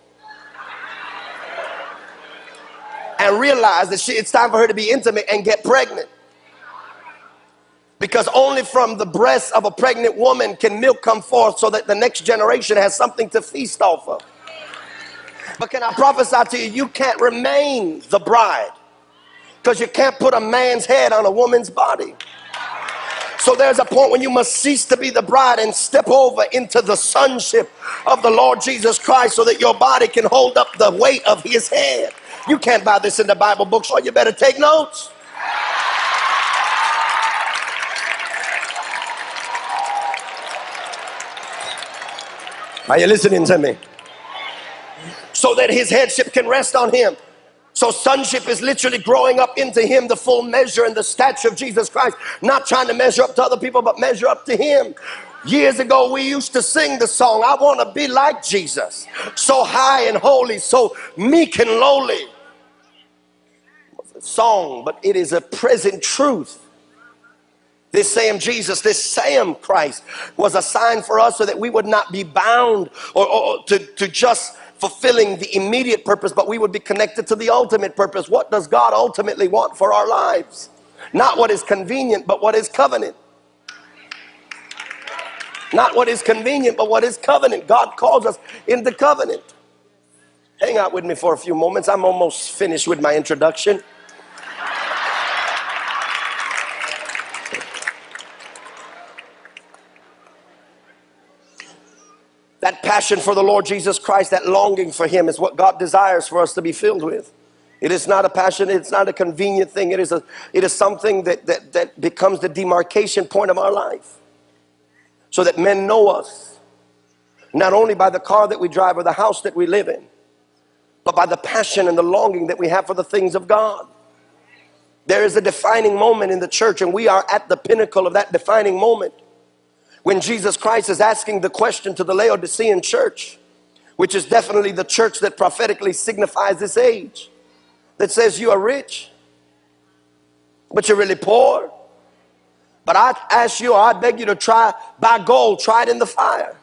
And realize that it's time for her to be intimate and get pregnant. Because only from the breast of a pregnant woman can milk come forth so that the next generation has something to feast off of. But can I prophesy to you, you can't remain the bride because you can't put a man's head on a woman's body. So there's a point when you must cease to be the bride and step over into the sonship of the Lord Jesus Christ so that your body can hold up the weight of his head. You can't buy this in the Bible bookstore. You better take notes. Are you listening to me? So that his headship can rest on him. So sonship is literally growing up into him, the full measure and the stature of Jesus Christ. Not trying to measure up to other people, but measure up to him. Years ago, we used to sing the song, I want to be like Jesus. So high and holy, so meek and lowly. It's a song, but it is a present truth. This same Jesus, this same Christ was a sign for us so that we would not be bound or to just fulfilling the immediate purpose, but we would be connected to the ultimate purpose. What does God ultimately want for our lives? Not what is convenient, but what is covenant. Not what is convenient, but what is covenant. God calls us into covenant. Hang out with me for a few moments. I'm almost finished with my introduction. That passion for the Lord Jesus Christ, that longing for him is what God desires for us to be filled with. It is not a passion. It's not a convenient thing. It is something that becomes the demarcation point of our life, so that men know us, not only by the car that we drive or the house that we live in, but by the passion and the longing that we have for the things of God. There is a defining moment in the church, and we are at the pinnacle of that defining moment, when Jesus Christ is asking the question to the Laodicean church, which is definitely the church that prophetically signifies this age, that says you are rich, but you're really poor. But I ask you, or I beg you to try, buy gold, try it in the fire,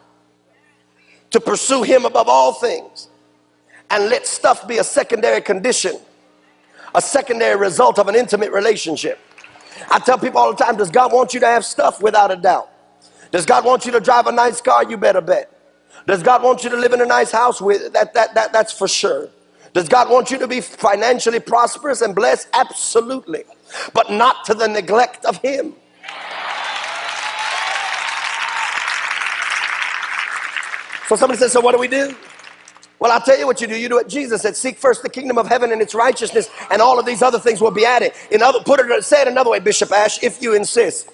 to pursue him above all things, and let stuff be a secondary condition, a secondary result of an intimate relationship. I tell people all the time, does God want you to have stuff? Without a doubt. Does God want you to drive a nice car? You better bet. Does God want you to live in a nice house? With that's for sure. Does God want you to be financially prosperous and blessed? Absolutely. But not to the neglect of him. So somebody says, so what do we do? Well, I'll tell you what you do. You do what Jesus said. Seek first the kingdom of heaven and its righteousness, and all of these other things will be added. Say it another way, Bishop Ashe, if you insist.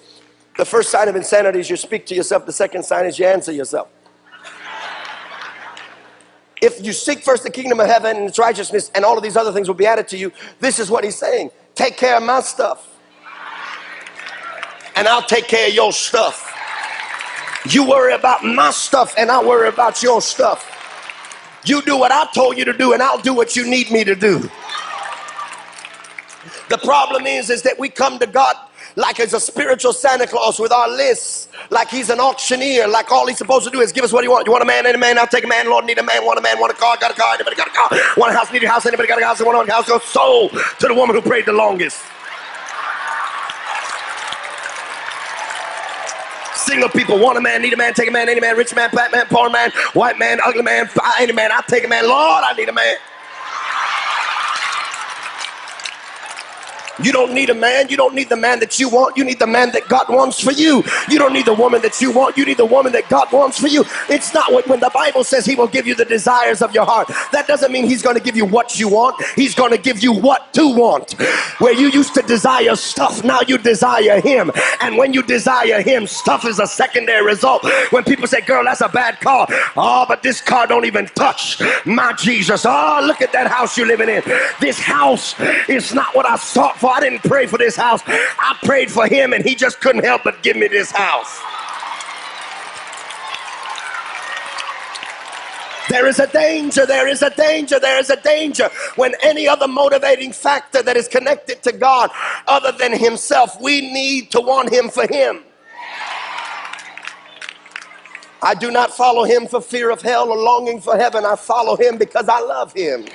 The first sign of insanity is you speak to yourself. The second sign is you answer yourself. If you seek first the kingdom of heaven and its righteousness, and all of these other things will be added to you, this is what he's saying. Take care of my stuff, and I'll take care of your stuff. You worry about my stuff, and I'll worry about your stuff. You do what I told you to do, and I'll do what you need me to do. The problem is that we come to God like he's a spiritual Santa Claus with our lists, like he's an auctioneer, like all he's supposed to do is give us what he wants. You want a man, any man, I'll take a man. Lord, need a man, want a car, got a car, anybody got a car. Want a house, need a house, anybody got a house, want a house, go sold to the woman who prayed the longest. Single people, want a man, need a man, take a man, any man, rich man, black man, poor man, white man, ugly man, any man, I'll take a man. Lord, I need a man. You don't need a man. You don't need the man that you want. You need the man that God wants for you. You don't need the woman that you want. You need the woman that God wants for you. It's not when the Bible says he will give you the desires of your heart. That doesn't mean he's going to give you what you want. He's going to give you what to want. Where you used to desire stuff, now you desire him. And when you desire him, stuff is a secondary result. When people say, girl, that's a bad car. Oh, but this car don't even touch my Jesus. Oh, look at that house you're living in. This house is not what I sought for. I didn't pray for this house. I prayed for him, and he just couldn't help but give me this house. There is a danger, there is a danger, there is a danger when any other motivating factor that is connected to God other than himself, we need to want him for him. I do not follow him for fear of hell or longing for heaven. I follow him because I love him.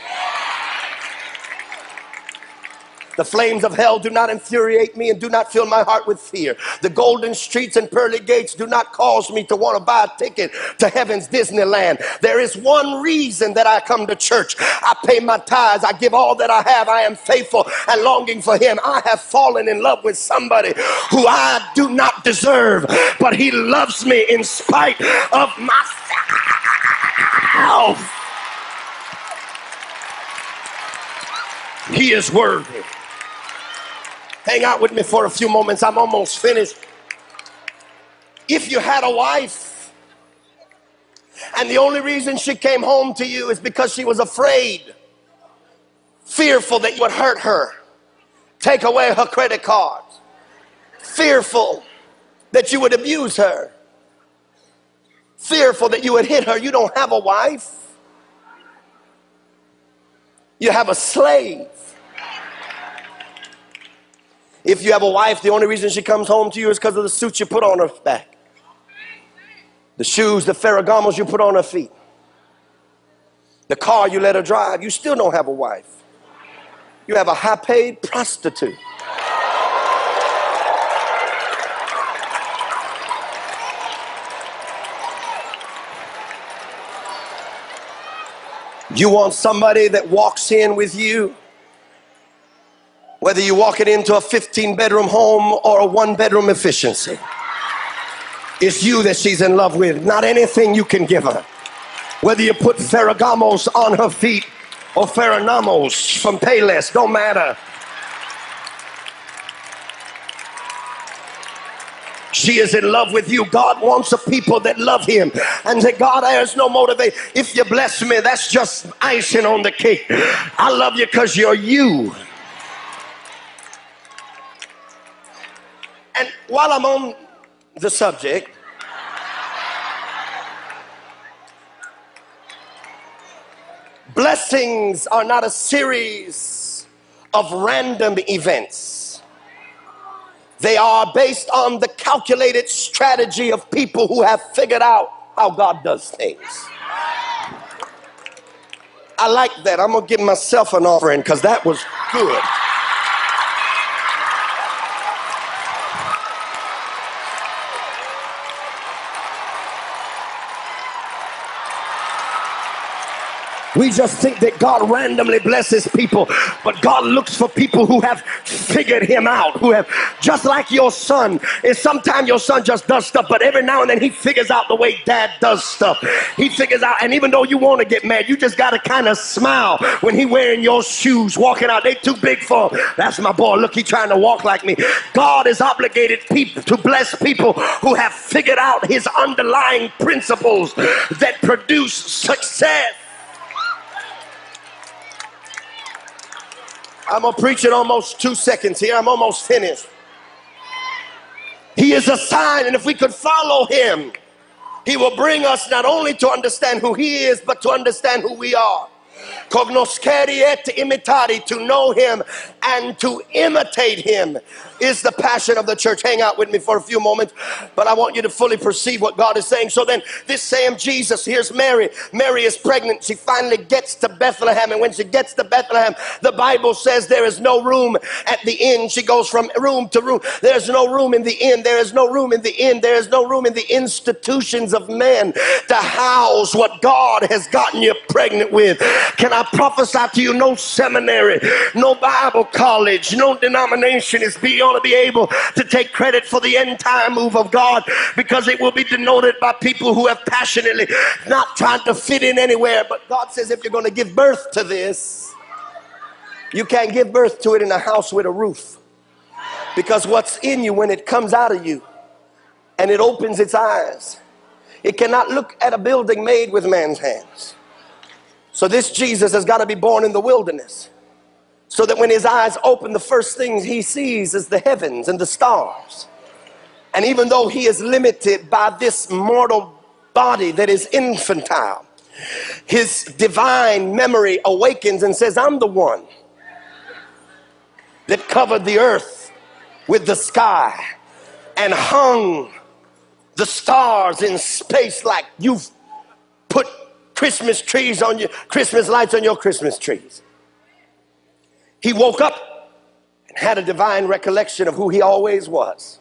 The flames of hell do not infuriate me and do not fill my heart with fear. The golden streets and pearly gates do not cause me to want to buy a ticket to heaven's Disneyland. There is one reason that I come to church. I pay my tithes. I give all that I have. I am faithful and longing for him. I have fallen in love with somebody who I do not deserve, but he loves me in spite of myself. He is worthy. Hang out with me for a few moments. I'm almost finished. If you had a wife and the only reason she came home to you is because she was afraid, fearful that you would hurt her, take away her credit cards, fearful that you would abuse her, fearful that you would hit her, you don't have a wife. You have a slave. If you have a wife, the only reason she comes home to you is because of the suit you put on her back, the shoes, the Ferragamos you put on her feet, the car you let her drive. You still don't have a wife. You have a high-paid prostitute. You want somebody that walks in with you, whether you walk it into a 15-bedroom home or a 1-bedroom efficiency. It's you that she's in love with, not anything you can give her. Whether you put Ferragamos on her feet or Pheronamos from Payless, don't matter. She is in love with you. God wants a people that love him and say, God, there's no motivation. If you bless me, that's just icing on the cake. I love you because you're you. And while I'm on the subject, blessings are not a series of random events. They are based on the calculated strategy of people who have figured out how God does things. I like that. I'm going to give myself an offering because that was good. We just think that God randomly blesses people, but God looks for people who have figured him out, who have, just like your son. Is sometimes your son just does stuff, but every now and then he figures out the way dad does stuff. He figures out, and even though you want to get mad, you just got to kind of smile when he wearing your shoes, walking out. They too big for him. That's my boy. Look, he trying to walk like me. God is obligated people to bless people who have figured out his underlying principles that produce success. I'm going to preach in almost 2 seconds here. I'm almost finished. He is a sign, and if we could follow him, he will bring us not only to understand who he is, but to understand who we are. Cognoscere et imitari, to know him and to imitate him, is the passion of the church. Hang out with me for a few moments, but I want you to fully perceive what God is saying. So then this same Jesus, here's Mary. Mary is pregnant. She finally gets to Bethlehem, and when she gets to Bethlehem, the Bible says there is no room at the inn. She goes from room to room. There's no room in the inn. There is no room in the inn. There is no room in the institutions of men to house what God has gotten you pregnant with. Can I prophesy to you, no seminary, no Bible college, no denomination is going to be able to take credit for the end time move of God, because it will be denoted by people who have passionately not tried to fit in anywhere. But God says if you're going to give birth to this, you can't give birth to it in a house with a roof, because what's in you, when it comes out of you and it opens its eyes, it cannot look at a building made with man's hands. So this Jesus has got to be born in the wilderness, so that when his eyes open, the first things he sees is the heavens and the stars. And even though he is limited by this mortal body that is infantile, his divine memory awakens and says, I'm the one that covered the earth with the sky and hung the stars in space like you've put Christmas trees on your Christmas lights on your Christmas trees. He woke up and had a divine recollection of who he always was.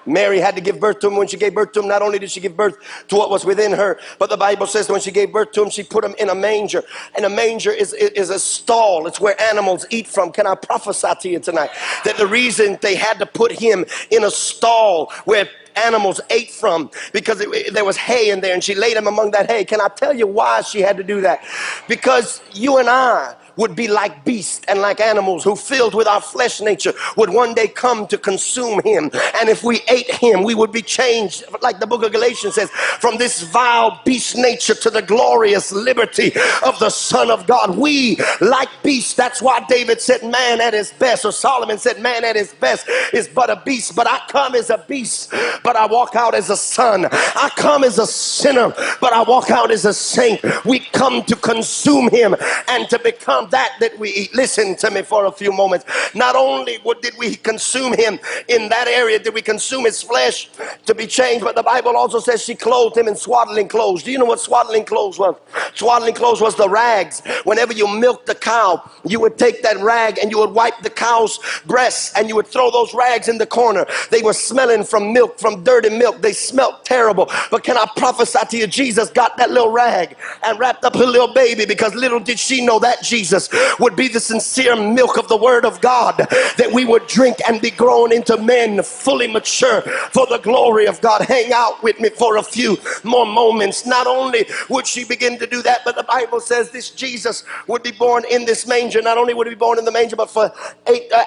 Mary had to give birth to him. When she gave birth to him, not only did she give birth to what was within her, but the Bible says when she gave birth to him, she put him in a manger. And a manger is a stall. It's where animals eat from. Can I prophesy to you tonight that the reason they had to put him in a stall where animals ate from, because there was hay in there, and she laid him among that hay. Can I tell you why she had to do that? Because you and I would be like beasts and like animals who, filled with our flesh nature, would one day come to consume him. And if we ate him, we would be changed, like the book of Galatians says, from this vile beast nature to the glorious liberty of the Son of God. We, like beasts, that's why David said man at his best, or Solomon said man at his best is but a beast. But I come as a beast, but I walk out as a son. I come as a sinner, but I walk out as a saint. We come to consume him and to become that we eat. Listen to me for a few moments. Not only did we consume him in that area, did we consume his flesh to be changed, but the Bible also says she clothed him in swaddling clothes. Do you know what swaddling clothes was? Swaddling clothes was the rags. Whenever you milked the cow, you would take that rag and you would wipe the cow's breasts, and you would throw those rags in the corner. They were smelling from milk, from dirty milk. They smelled terrible. But can I prophesy to you, Jesus got that little rag and wrapped up her little baby, because little did she know that Jesus Jesus would be the sincere milk of the word of God, that we would drink and be grown into men fully mature for the glory of God. Hang out with me for a few more moments. Not only would she begin to do that, but the Bible says this Jesus would be born in this manger. Not only would he be born in the manger, but for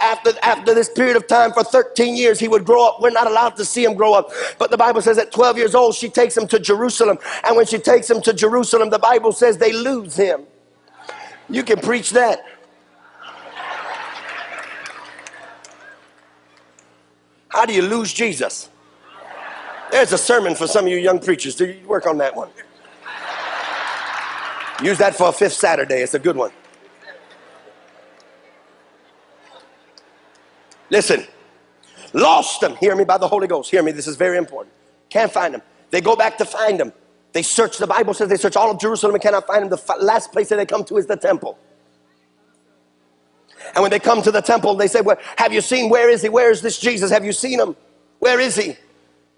after this period of time, for 13 years, he would grow up. We're not allowed to see him grow up, but the Bible says at 12 years old, she takes him to Jerusalem. And when she takes him to Jerusalem, the Bible says they lose him. You can preach that. How do you lose Jesus? There's a sermon for some of you young preachers. Do you work on that one? Use that for a fifth Saturday. It's a good one. Listen, lost them. Hear me by the Holy Ghost. Hear me. This is very important. Can't find them. They go back to find them. They search. The Bible says they search all of Jerusalem and cannot find him. The last place that they come to is the temple. And when they come to the temple, they say, well, have you seen, where is he? Where is this Jesus? Have you seen him? Where is he?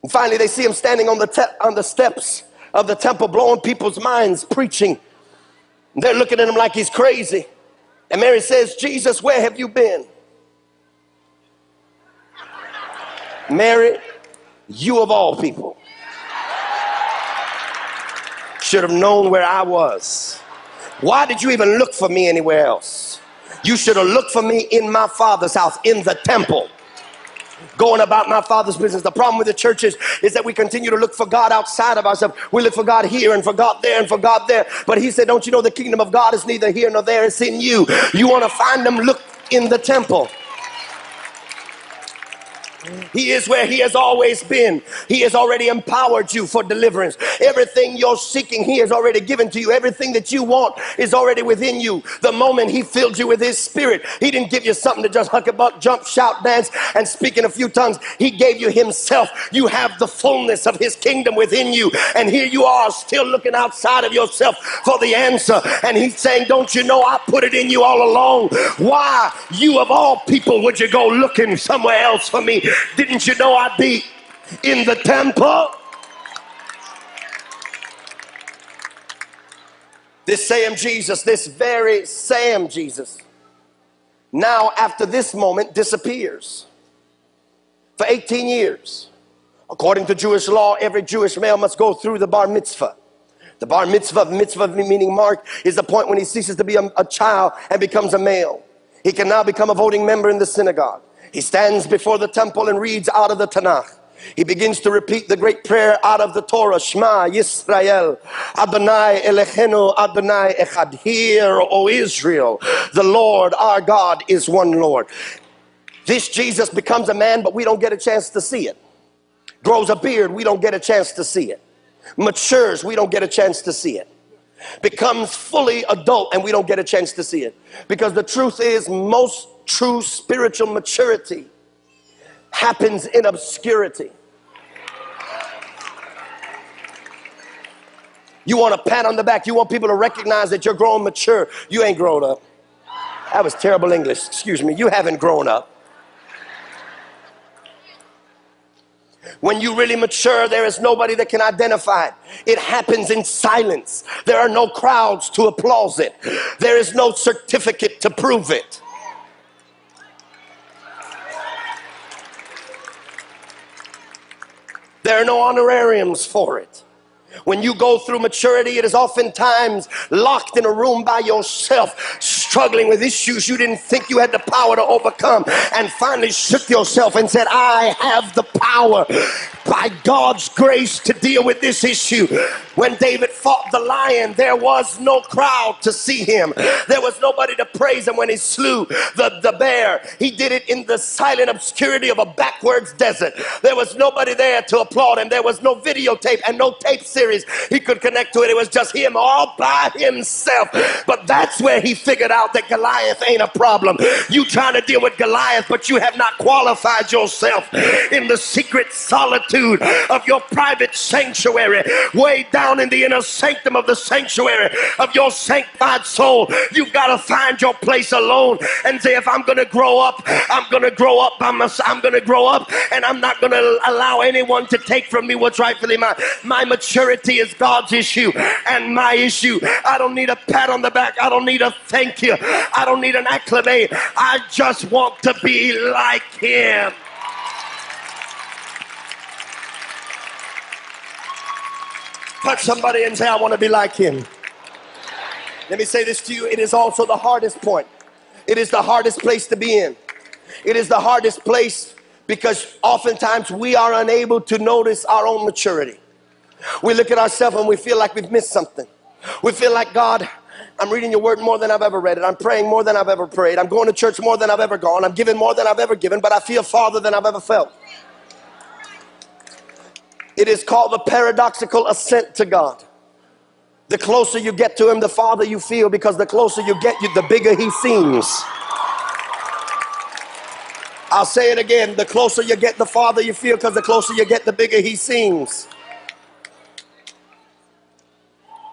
And finally, they see him standing on the steps of the temple, blowing people's minds, preaching. And they're looking at him like he's crazy. And Mary says, Jesus, where have you been? Mary, you of all people should have known where I was. Why did you even look for me anywhere else? You should have looked for me in my Father's house, in the temple, going about my Father's business. The problem with the church is that we continue to look for God outside of ourselves. We look for God here and for God there and for God there. But he said, don't you know the kingdom of God is neither here nor there, it's in you. You want to find them, look in the temple. He is where he has always been. He has already empowered you for deliverance. Everything you're seeking, he has already given to you. Everything that you want is already within you. The moment he filled you with his spirit, he didn't give you something to just huck-a-buck, jump, shout, dance, and speak in a few tongues. He gave you himself. You have the fullness of his kingdom within you. And here you are still looking outside of yourself for the answer. And he's saying, don't you know I put it in you all along? Why, you of all people, would you go looking somewhere else for me? Didn't you know I'd be in the temple? This same Jesus, this very same Jesus, now after this moment disappears for 18 years. According to Jewish law, every Jewish male must go through the bar mitzvah. The bar mitzvah meaning mark, is the point when he ceases to be a child and becomes a male. He can now become a voting member in the synagogue. He stands before the temple and reads out of the Tanakh. He begins to repeat the great prayer out of the Torah, Shema Yisrael, Adonai Eloheinu, Adonai Echad. Hear, O Israel, the Lord our God is one Lord. This Jesus becomes a man, but we don't get a chance to see it. Grows a beard, we don't get a chance to see it. Matures, we don't get a chance to see it. Becomes fully adult, and we don't get a chance to see it. Because the truth is, most true spiritual maturity happens in obscurity. You want a pat on the back. You want people to recognize that you're growing mature. You ain't grown up. That was terrible English. Excuse me. You haven't grown up. When you really mature, there is nobody that can identify it. It happens in silence. There are no crowds to applaud it. There is no certificate to prove it. There are no honorariums for it. When you go through maturity, it is oftentimes locked in a room by yourself, struggling with issues you didn't think you had the power to overcome, and finally shook yourself and said, I have the power by God's grace to deal with this issue. When David fought the lion, there was no crowd to see him. There was nobody to praise him when he slew the bear. He did it in the silent obscurity of a backwards desert. There was nobody there to applaud him. There was no videotape and no tape series he could connect to it. It was just him all by himself. But that's where he figured out that Goliath ain't a problem. You trying to deal with Goliath, but you have not qualified yourself in the secret solitude solitude of your private sanctuary, way down in the inner sanctum of the sanctuary of your sanctified soul. You've got to find your place alone and say, if I'm going to grow up, I'm going to grow up by myself. I'm going to grow up, and I'm not going to allow anyone to take from me what's rightfully mine. My maturity is God's issue and my issue. I don't need a pat on the back. I don't need a thank you. I don't need an acclamation. I just want to be like him. Touch somebody and say, I want to be like him. Let me say this to you. It is also the hardest point. It is the hardest place to be in. It is the hardest place because oftentimes we are unable to notice our own maturity. We look at ourselves and we feel like we've missed something. We feel like, God, I'm reading your word more than I've ever read it. I'm praying more than I've ever prayed. I'm going to church more than I've ever gone. I'm giving more than I've ever given, but I feel farther than I've ever felt. It is called the paradoxical ascent to God. The closer you get to him, the farther you feel, because the closer you get, the bigger he seems. I'll say it again. The closer you get, the farther you feel, because the closer you get, the bigger he seems.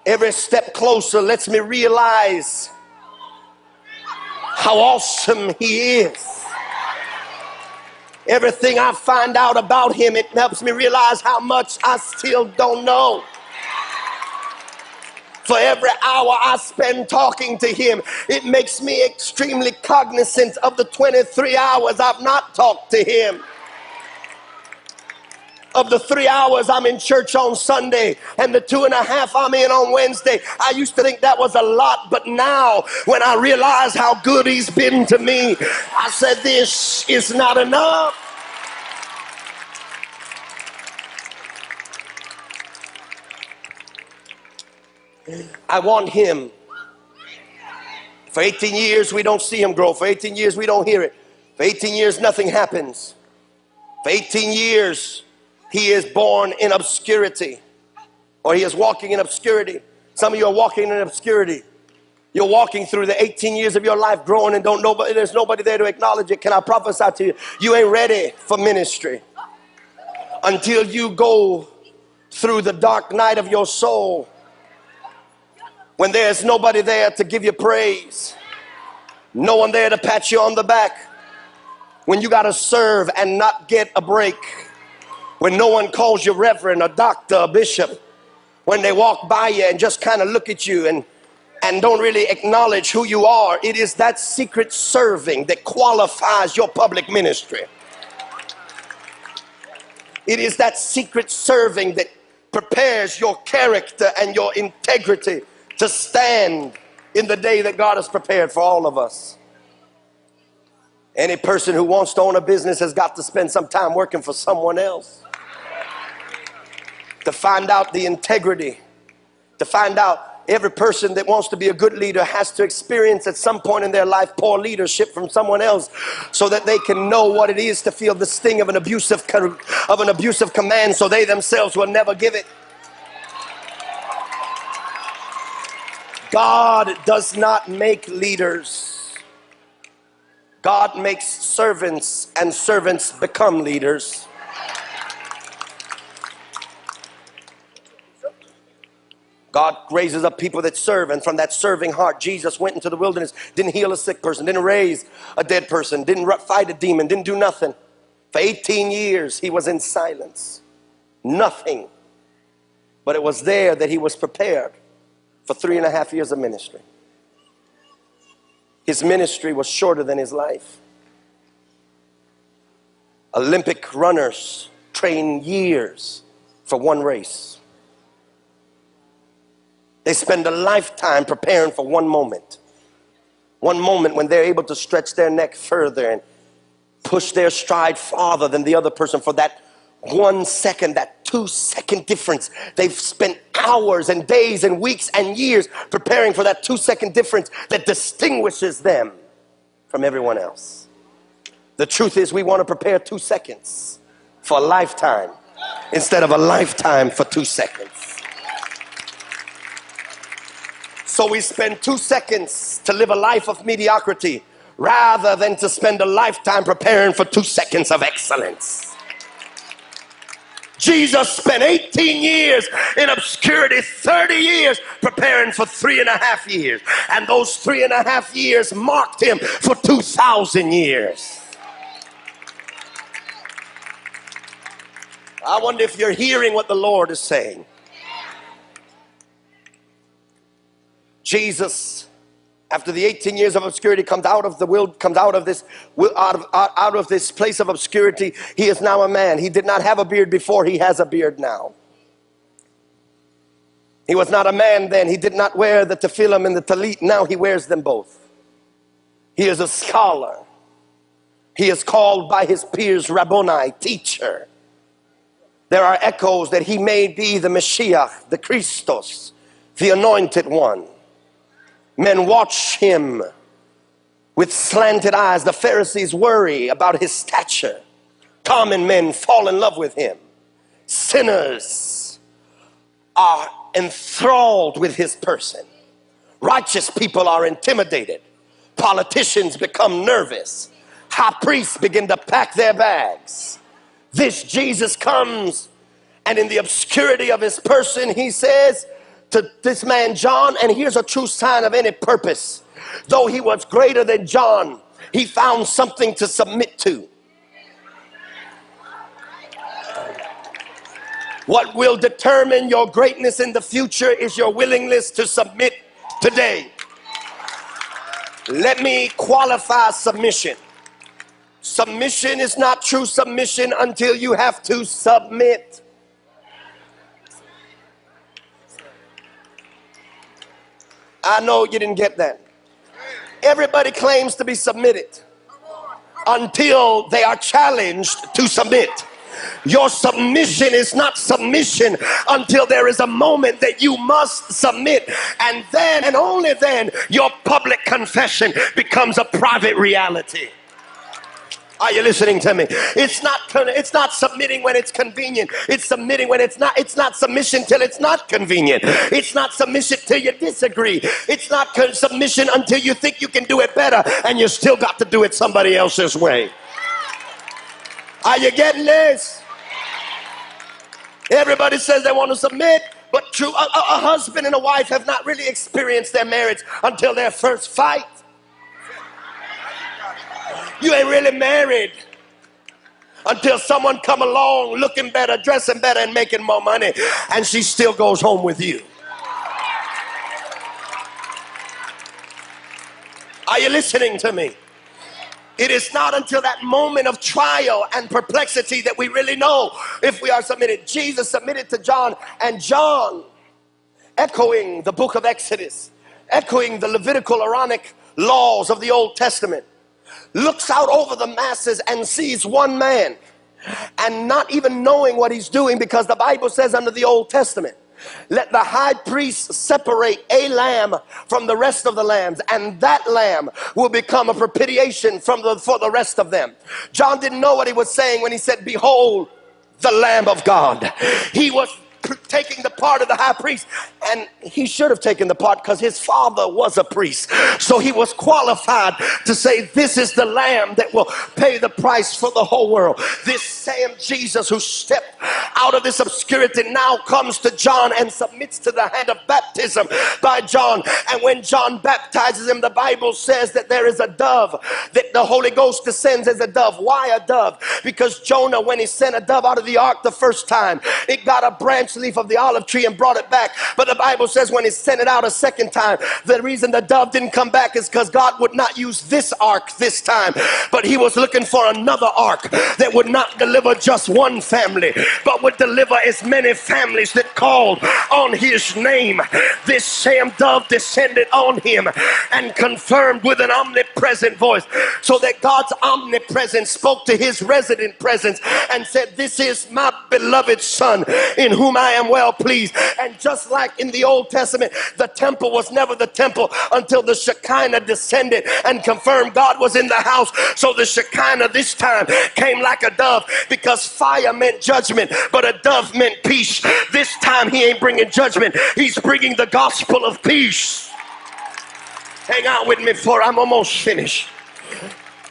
Every step closer lets me realize how awesome he is. Everything I find out about him, it helps me realize how much I still don't know. For every hour I spend talking to him, it makes me extremely cognizant of the 23 hours I've not talked to him. Of the 3 hours I'm in church on Sunday and the 2.5 I'm in on Wednesday. I used to think that was a lot, but now when I realize how good he's been to me, I said, this is not enough. I want him. For 18 years we don't see him grow. For 18 years we don't hear it. For 18 years nothing happens. For 18 years he is born in obscurity, or he is walking in obscurity. Some of you are walking in obscurity. You're walking through the 18 years of your life growing and don't know, but there's nobody there to acknowledge it. Can I prophesy to you? You ain't ready for ministry until you go through the dark night of your soul, when there's nobody there to give you praise, no one there to pat you on the back, when you got to serve and not get a break, when no one calls you reverend, a doctor, a bishop, when they walk by you and just kind of look at you and don't really acknowledge who you are. It is that secret serving that qualifies your public ministry. It is that secret serving that prepares your character and your integrity to stand in the day that God has prepared for all of us. Any person who wants to own a business has got to spend some time working for someone else to find out the integrity, to find out. Every person that wants to be a good leader has to experience at some point in their life poor leadership from someone else, so that they can know what it is to feel the sting of an abusive command, so they themselves will never give it. God does not make leaders. God makes servants, and servants become leaders. God raises up people that serve, and from that serving heart, Jesus went into the wilderness, didn't heal a sick person, didn't raise a dead person, didn't fight a demon, didn't do nothing. For 18 years, he was in silence. Nothing. But it was there that he was prepared for 3.5 years of ministry. His ministry was shorter than his life. Olympic runners train years for one race. They spend a lifetime preparing for one moment. One moment when they're able to stretch their neck further and push their stride farther than the other person for that 1 second, that 2-second difference. They've spent hours and days and weeks and years preparing for that 2-second difference that distinguishes them from everyone else. The truth is, we want to prepare 2 seconds for a lifetime instead of a lifetime for 2 seconds. So we spend 2 seconds to live a life of mediocrity rather than to spend a lifetime preparing for 2 seconds of excellence. Jesus spent 18 years in obscurity, 30 years preparing for 3.5 years. And those 3.5 years marked him for 2,000 years. I wonder if you're hearing what the Lord is saying. Jesus, after the 18 years of obscurity, comes out of the world, comes out of this place of obscurity. He is now a man. He did not have a beard before. He has a beard now. He was not a man then. He did not wear the tefillin and the talit. Now he wears them both. He is a scholar. He is called by his peers Rabboni, teacher. There are echoes that he may be the Mashiach, the Christos, the anointed one. Men watch him with slanted eyes. The Pharisees worry about his stature. Common men fall in love with him. Sinners are enthralled with his person. Righteous people are intimidated. Politicians become nervous. High priests begin to pack their bags. This Jesus comes, and in the obscurity of his person, he says to this man John, and here's a true sign of any purpose: though he was greater than John, he found something to submit to. What will determine your greatness in the future is your willingness to submit today. Let me qualify submission. Submission is not true submission until you have to submit. I know you didn't get that. Everybody claims to be submitted until they are challenged to submit. Your submission is not submission until there is a moment that you must submit, and then and only then your public confession becomes a private reality. Are you listening to me? It's not submitting when it's convenient. It's submitting when it's not. It's not submission till it's not convenient. It's not submission till you disagree. It's not submission until you think you can do it better, and you still got to do it somebody else's way. Are you getting this? Everybody says they want to submit, but true, a husband and a wife have not really experienced their marriage until their first fight. You ain't really married until someone come along looking better, dressing better, and making more money, and she still goes home with you. Are you listening to me? It is not until that moment of trial and perplexity that we really know if we are submitted. Jesus submitted to John, and John, echoing the book of Exodus, echoing the Levitical Aaronic laws of the Old Testament, looks out over the masses and sees one man, and not even knowing what he's doing, because the Bible says under the Old Testament, let the high priest separate a lamb from the rest of the lambs, and that lamb will become a propitiation for the rest of them. John didn't know what he was saying when he said, behold the Lamb of God. He was taking the part of the high priest, and he should have taken the part because his father was a priest, so he was qualified to say, this is the lamb that will pay the price for the whole world. This same Jesus who stepped out of this obscurity now comes to John and submits to the hand of baptism by John. And when John baptizes him, the Bible says that there is a dove, that the Holy Ghost descends as a dove. Why a dove? Because Jonah, when he sent a dove out of the ark the first time, it got a branch leaf of the olive tree and brought it back. But the Bible says when he sent it out a second time, the reason the dove didn't come back is because God would not use this ark this time, but he was looking for another ark that would not deliver just one family, but would deliver as many families that called on his name. This same dove descended on him and confirmed with an omnipresent voice, so that God's omnipresence spoke to his resident presence and said, this is my beloved son in whom I am well pleased. And just like in the Old Testament, the temple was never the temple until the Shekinah descended and confirmed God was in the house. So the Shekinah this time came like a dove, because fire meant judgment, but a dove meant peace. This time he ain't bringing judgment, he's bringing the gospel of peace. Hang out with me, for I'm almost finished.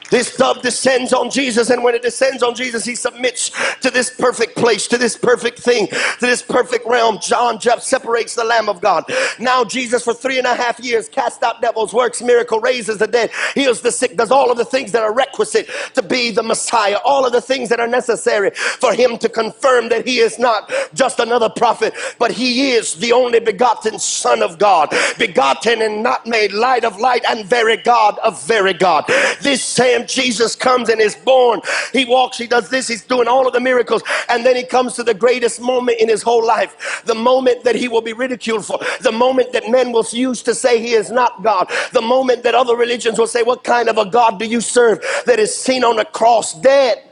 This dove descends on Jesus, and when it descends on Jesus, he submits to this perfect place, to this perfect thing, to this perfect realm. John just separates the Lamb of God. Now Jesus, for 3.5 years, casts out devils, works miracle, raises the dead, heals the sick, does all of the things that are requisite to be the Messiah, all of the things that are necessary for him to confirm that he is not just another prophet, but he is the only begotten Son of God, begotten and not made, light of light and very God of very God. This same Jesus comes and is born. He walks, he does this, he's doing all of the miracles, and then he comes to the greatest moment in his whole life, the moment that he will be ridiculed for, the moment that men will use to say he is not God, the moment that other religions will say, what kind of a God do you serve, that is seen on the cross dead.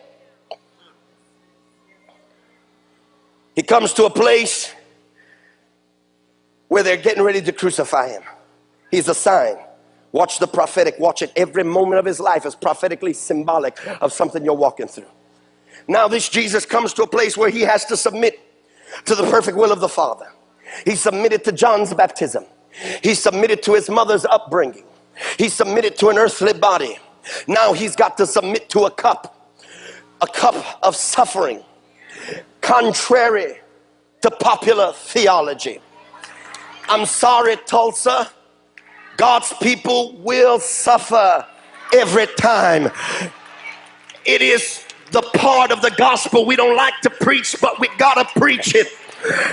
He comes to a place where they're getting ready to crucify him. He's a sign. Watch the prophetic. Watch it. Every moment of his life is prophetically symbolic of something you're walking through. Now this Jesus comes to a place where he has to submit to the perfect will of the Father. He submitted to John's baptism. He submitted to his mother's upbringing. He submitted to an earthly body. Now he's got to submit to a cup of suffering, contrary to popular theology. I'm sorry, Tulsa. God's people will suffer every time. It is the part of the gospel we don't like to preach, but we gotta preach it.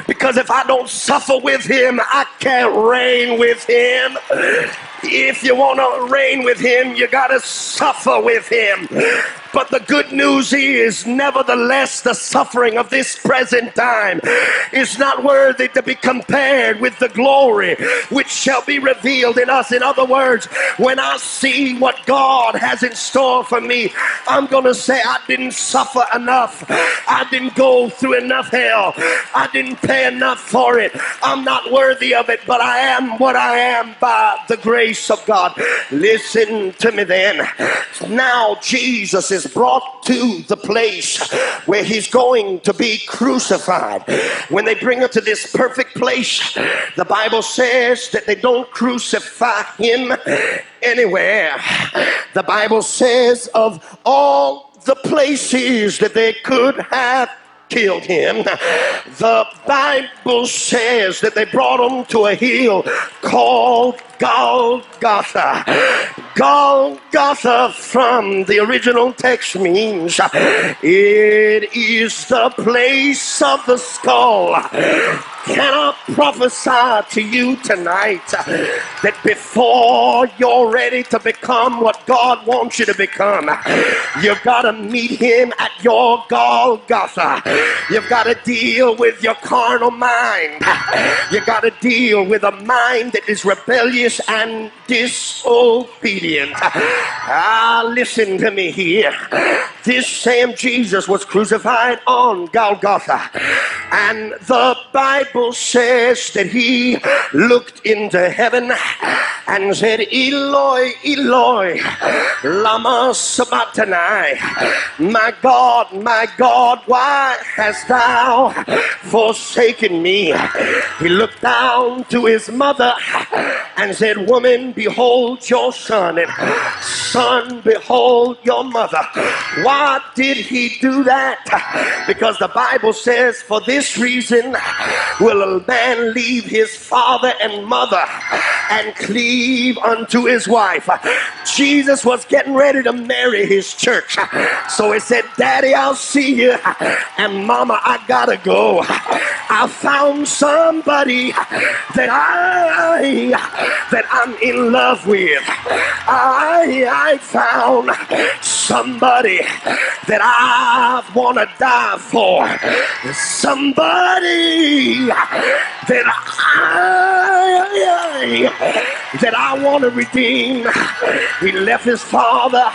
Because if I don't suffer with him, I can't reign with him. If you want to reign with him, you got to suffer with him. But the good news is, nevertheless, the suffering of this present time is not worthy to be compared with the glory which shall be revealed in us. In other words, when I see what God has in store for me, I'm going to say, I didn't suffer enough. I didn't go through enough hell. I didn't pay enough for it. I'm not worthy of it, but I am what I am by the grace of God. Listen to me then. Now Jesus is brought to the place where he's going to be crucified. When they bring him to this perfect place, the Bible says that they don't crucify him anywhere. The Bible says of all the places that they could have killed him, the Bible says that they brought him to a hill called Golgotha. Golgotha from the original text means it is the place of the skull. Can I prophesy to you tonight that before you're ready to become what God wants you to become, you've got to meet him at your Golgotha. You've got to deal with your carnal mind. You've got to deal with a mind that is rebellious and disobedient. Listen to me here. This same Jesus was crucified on Golgotha, and the Bible says that he looked into heaven and said, Eloi, Eloi, lama sabachthani. My God, why hast thou forsaken me? He looked down to his mother and said, woman, behold your son, and son, behold your mother. Why did he do that? Because the Bible says, for this reason will a man leave his father and mother and cleave unto his wife. Jesus was getting ready to marry his church. So he said, Daddy, I'll see you. And Mama, I gotta go. I found somebody that I'm in love with. I found somebody that I want to die for. Somebody that I want to redeem. He left his father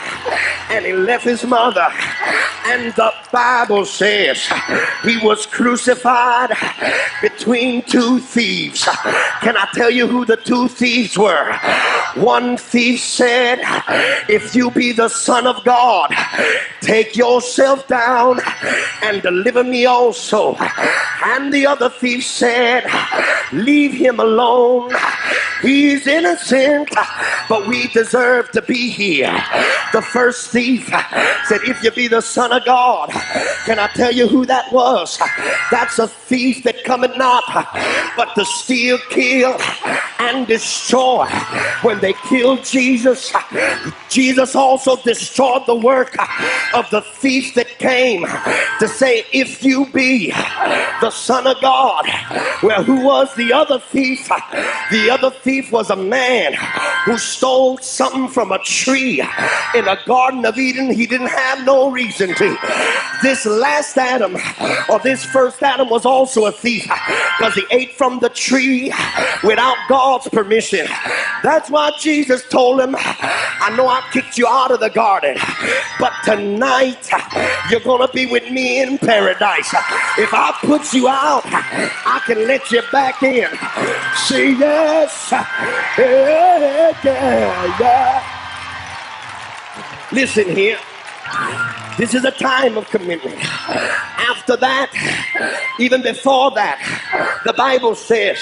and he left his mother, and the Bible says he was crucified between two thieves. Can I tell you who the two thieves were? One thief said, if you be the Son of God, take yourself down and deliver me also. And the other thief said, leave him alone. He's innocent, but we deserve to be here. The first thief said, if you be the Son of God. Can I tell you who that was? That's a thief that cometh not but to steal, kill, and destroy. When they killed Jesus, Jesus also destroyed the work of the thief that came to say, if you be the Son of God. Well, who was the other thief? The other thief was a man who stole something from a tree in a Garden of Eden. He didn't have no reason to. This last Adam, or this first Adam, was also a thief because he ate from the tree without God's permission. That's why Jesus told him, I know I kicked you out of the garden, but tonight you're going to be with me in paradise. If I put you out, I can let you back in. Say yes. Yeah, yeah, yeah. Listen here. This is a time of commitment. After that, even before that, the Bible says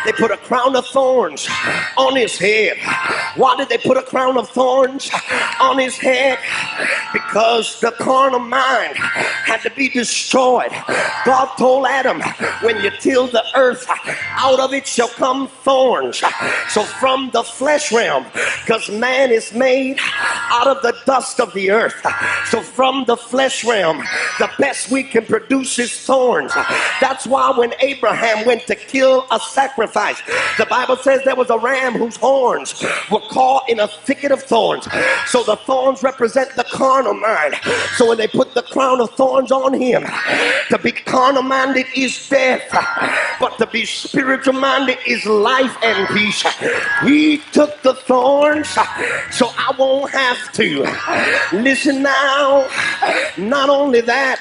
they put a crown of thorns on his head. Why did they put a crown of thorns on his head? Because the carnal mind had to be destroyed. God told Adam, when you till the earth, out of it shall come thorns. So from the flesh realm, because man is made out of the dust of the earth, so from the flesh realm, the best we can produce is thorns. That's why when Abraham went to kill a sacrifice, the Bible says there was a ram whose horns were caught in a thicket of thorns. So the thorns represent the carnal mind. So when they put the crown of thorns on him, to be carnal minded is death, but to be spiritual minded is life and peace. He took the thorns so I won't have to. Listen now, not only that,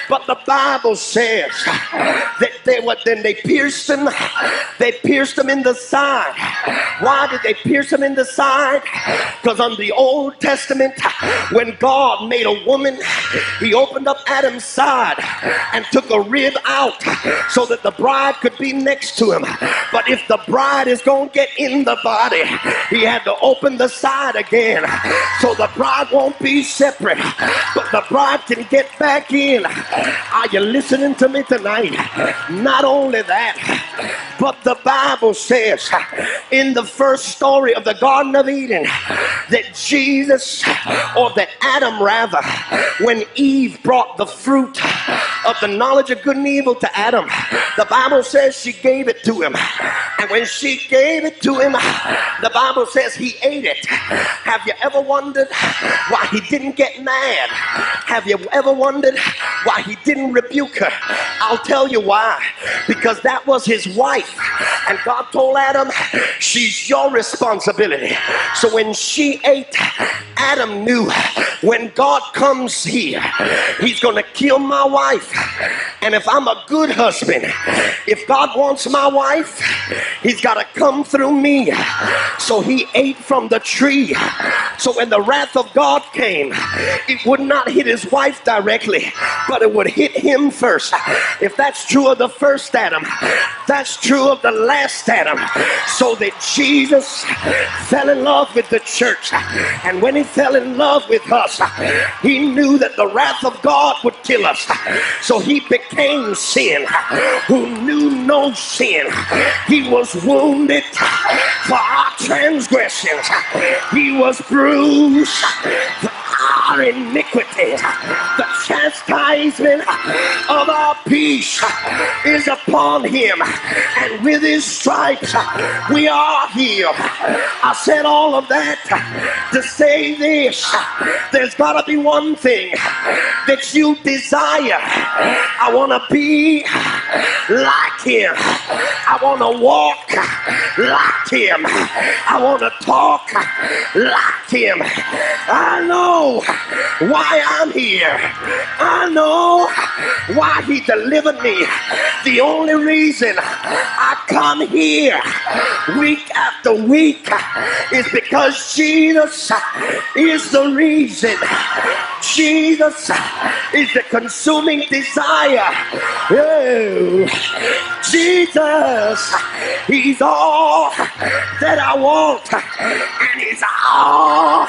but the Bible says that they pierced him. They pierced him in the side. Why did they pierce him in the side? Because on the Old Testament, when God made a woman, he opened up Adam's side and took a rib out so that the bride could be next to him. But if the bride is going to get in the body, he had to open the side again so the bride won't be separate, but the bride can get back in. Are you listening to me tonight? Not only that, but the Bible says in the first story of the Garden of Eden that Jesus, or that Adam rather, when Eve brought the fruit of the knowledge of good and evil to Adam, the Bible says she gave it to him. And when she gave it to him, the Bible says he ate it. Have you ever wondered why he didn't get mad? Have you ever wondered why he didn't rebuke her? I'll tell you why. Because that was his wife. And God told Adam, she's your responsibility. So when she ate, Adam knew when God comes here, he's going to kill my wife. And if I'm a good husband, if God wants my wife, he's got to come through me. So he ate from the tree. So when the wrath of God came, it would not hit his wife directly, but it would hit him first. If that's true of the first Adam, that's true of the last Adam. So that Jesus fell in love with the church. And when he fell in love with us, he knew that the wrath of God would kill us. So he became sin who knew no sin. He was wounded for our transgressions. He was bruised for our iniquity. The chastisement of our peace is upon him, and with his stripes we are healed. I said all of that to say this: there's got to be one thing that you desire. I want to be like him. I want to walk like him. I want to talk like him. I know why I'm here. I know why he delivered me. The only reason I come here week after week is because Jesus is the reason. Jesus is the consuming desire. Oh, Jesus, he's all that I want, and he's all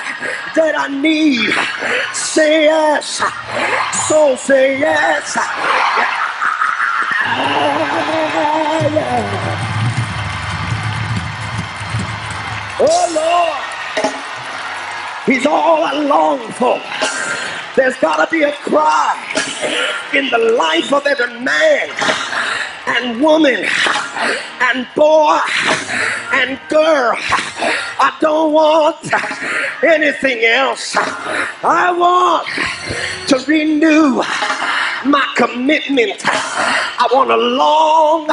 that I need. Say yes, so say yes. Oh Lord, he's all I long for. There's got to be a cry in the life of every man and woman and boy and girl. I don't want anything else. I want to renew my commitment. I want to long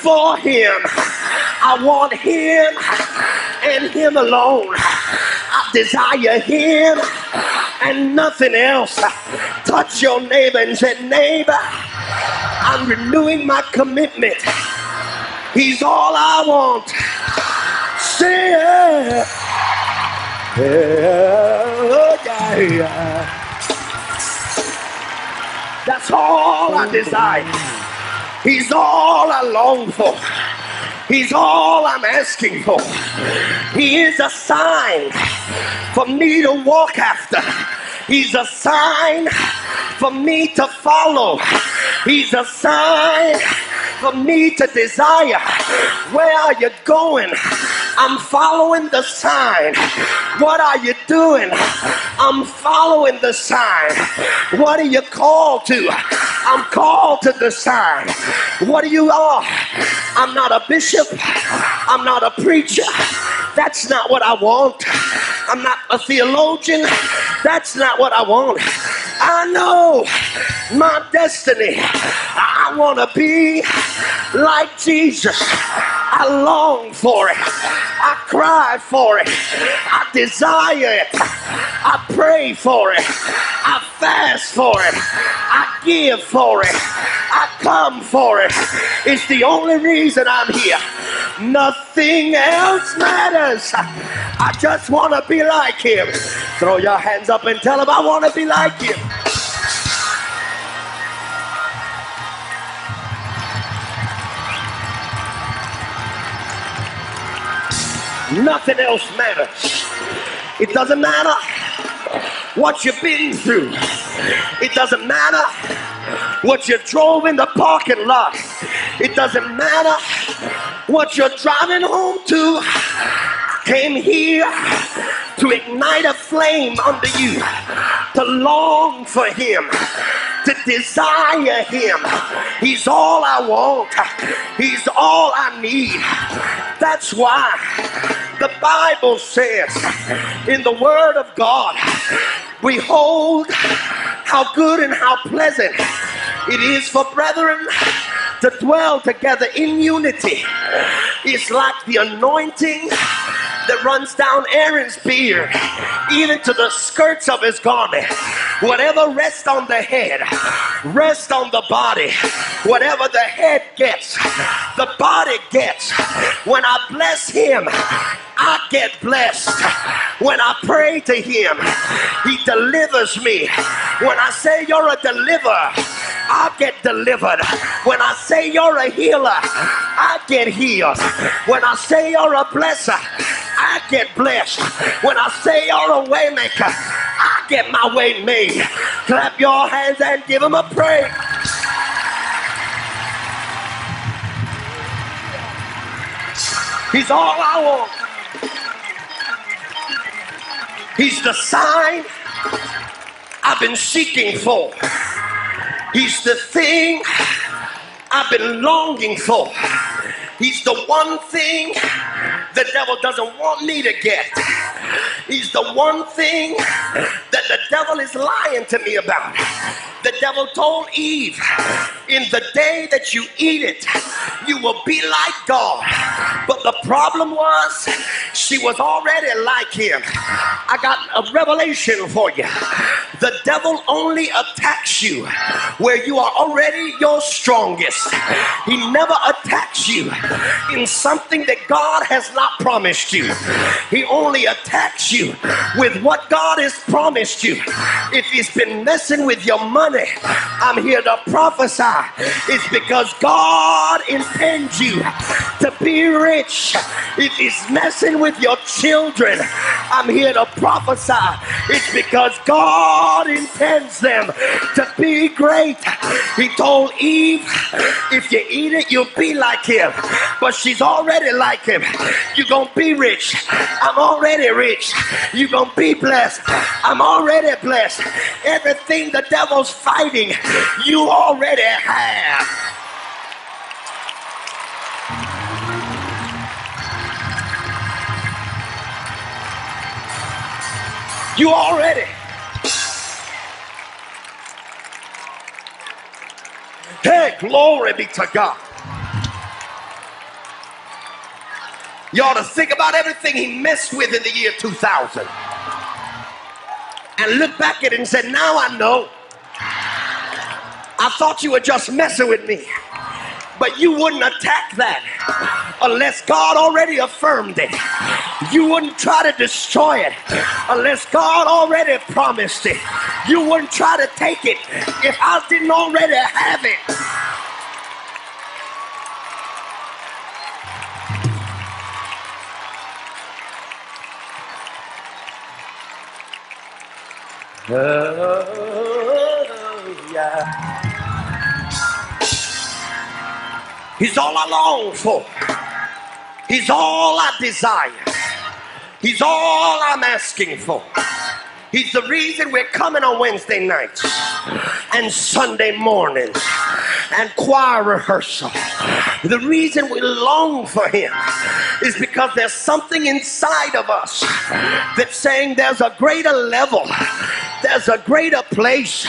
for him. I want him and him alone. I desire him and nothing else. Touch your neighbor and say, neighbor, I'm renewing my commitment. He's all I want. Say it. Yeah. That's all I desire. He's all I long for. He's all I'm asking for. He is a sign for me to walk after. He's a sign for me to follow. He's a sign for me to desire. Where are you going? I'm following the sign. What are you doing? I'm following the sign. What are you called to? I'm called to the sign. What you are? I'm not a bishop. I'm not a preacher. That's not what I want. I'm not a theologian. That's not what I want. I know my destiny. I want to be like Jesus. I long for it. I cry for it. I desire it. I pray for it. I fast for it. I give for it. I come for it. It's the only reason I'm here. Nothing else matters. I just want to be like him. Throw your hands up and tell him I want to be like him. Nothing else matters. It doesn't matter what you've been through. It doesn't matter what you drove in the parking lot. It doesn't matter what you're driving home to. Came here to ignite a flame under you, to long for him, to desire him. He's all I want. He's all I need. That's why the Bible says in the Word of God, behold how good and how pleasant it is for brethren to dwell together in unity. It's like the anointing that runs down Aaron's beard, even to the skirts of his garment. Whatever rests on the head, rests on the body. Whatever the head gets, the body gets. When I bless him, I get blessed. When I pray to him, he delivers me. When I say you're a deliverer, I get delivered. When I say you're a healer, I get healed. When I say you're a blesser, I get blessed. When I say you're a way maker, I get my way made. Clap your hands and give him a praise. He's all I want. He's the sign I've been seeking for. He's the thing I've been longing for. He's the one thing the devil doesn't want me to get. He's the one thing that the devil is lying to me about. The devil told Eve, in the day that you eat it, You will be like God. But the problem was, she was already like him. I got a revelation for you. The devil only attacks you where you are already your strongest. He never attacks you in something that God has not promised you. He only attacks you with what God has promised you. If he's been messing with your money, I'm here to prophesy. It's because God intends you to be rich. If he's messing with your children, I'm here to prophesy. It's because God intends them to be great. He told Eve, if you eat it, you'll be like him. But she's already like him. You're going to be rich. I'm already rich. You're going to be blessed. I'm already blessed. Everything the devil's fighting, you already have. You already. Hey, glory be to God. You ought to think about everything he messed with in the year 2000. And look back at it and say, now I know. I thought you were just messing with me. But you wouldn't attack that unless God already affirmed it. You wouldn't try to destroy it unless God already promised it. You wouldn't try to take it if I didn't already have it. Yeah. He's all I long for. He's all I desire. He's all I'm asking for. He's the reason we're coming on Wednesday nights and Sunday mornings and choir rehearsal. The reason we long for him is because there's something inside of us that's saying there's a greater level, there's a greater place,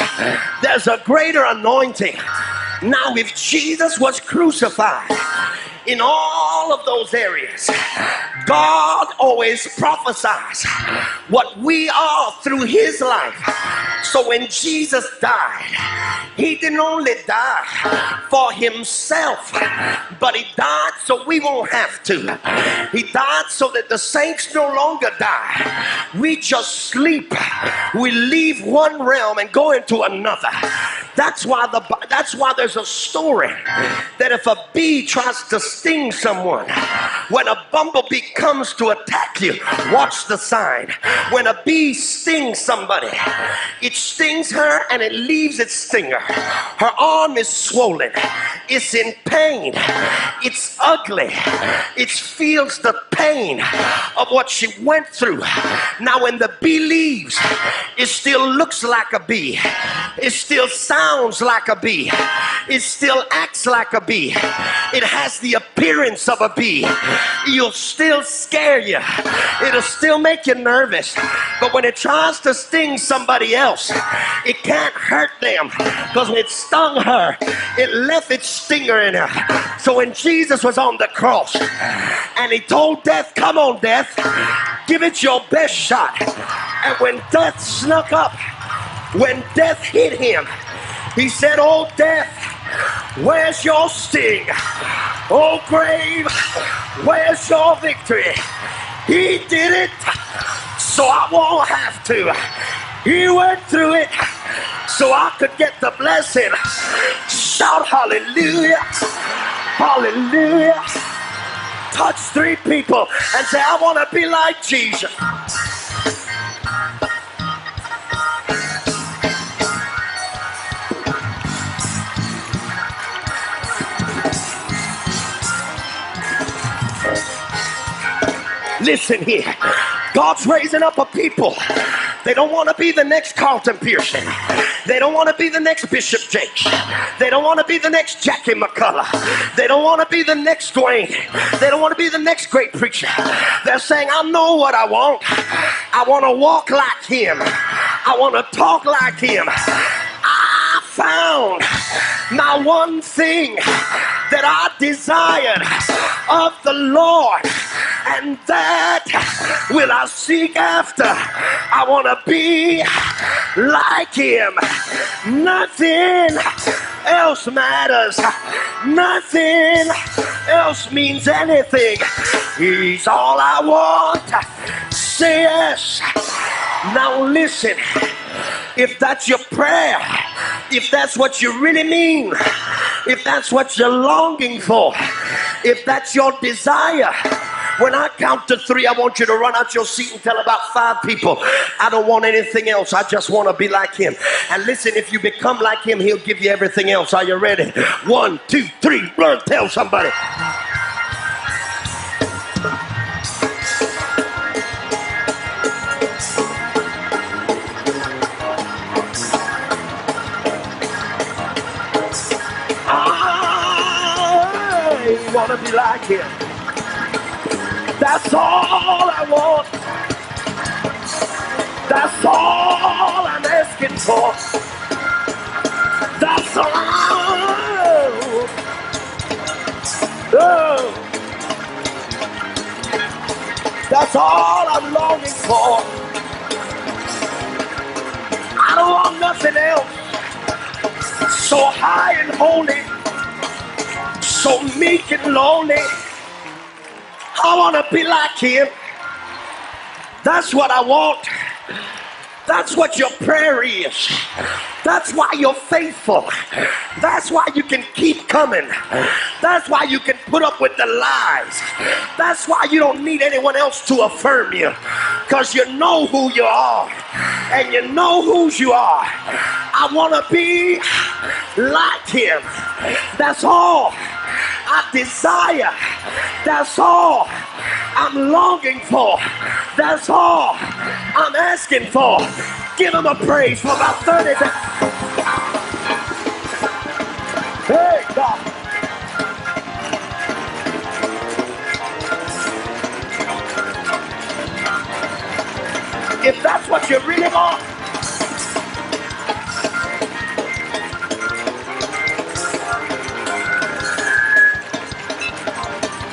there's a greater anointing. Now, if Jesus was crucified in all of those areas, God always prophesies what we are through his life. So when Jesus died, he didn't only die for himself, but he died so we won't have to. He died so that the saints no longer die. We just sleep. We leave one realm and go into another. That's why there's a story that if a bee tries to sting someone, when a bumblebee comes to attack you, watch the sign. When a bee stings somebody, it stings her and it leaves its stinger. Her arm is swollen. It's in pain. It's ugly. It feels the pain of what she went through. Now when the bee leaves, it still looks like a bee. It still sounds like a bee. It still acts like a bee. It has the appearance of a bee. It'll still scare you. It'll still make you nervous. But when it tries to sting somebody else, it can't hurt them, because when it stung her, it left its stinger in her. So when Jesus was on the cross and he told death, come on death, give it your best shot. And when death snuck up, when death hit him, he said, oh death, where's your sting? Oh grave, where's your victory? He did it, so I won't have to. He went through it, so I could get the blessing. Shout hallelujah, hallelujah. Touch 3 people and say, I want to be like Jesus. Listen here. God's raising up a people. They don't want to be the next Carlton Pearson. They don't want to be the next Bishop Jakes. They don't want to be the next Jackie McCullough. They don't want to be the next Dwayne. They don't want to be the next great preacher. They're saying, I know what I want. I want to walk like him. I want to talk like him. I found my one thing that I desired of the Lord, and that will I seek after. I want to be like him. Nothing else matters. Nothing else means anything. He's all I want. Say yes. Now listen, if that's your prayer, if that's what you really mean, if that's what you're longing for, if that's your desire, when I count to 3, I want you to run out your seat and tell about 5 people, I don't want anything else. I just want to be like him. And listen, if you become like him, he'll give you everything else. Are you ready? 1, 2, 3, run, tell somebody. I want to be like him. That's all I want. That's all I'm asking for. That's all. Oh. That's all I'm longing for. I don't want nothing else. So high and holy, so meek and lowly. I want to be like him. That's what I want. That's what your prayer is. That's why you're faithful. That's why you can keep coming. That's why you can put up with the lies. That's why you don't need anyone else to affirm you, because you know who you are and you know whose you are. I want to be like him. That's all I desire. That's all I'm longing for. That's all I'm asking for. Give him a praise for about 30 seconds. Hey, God. If that's what you really want,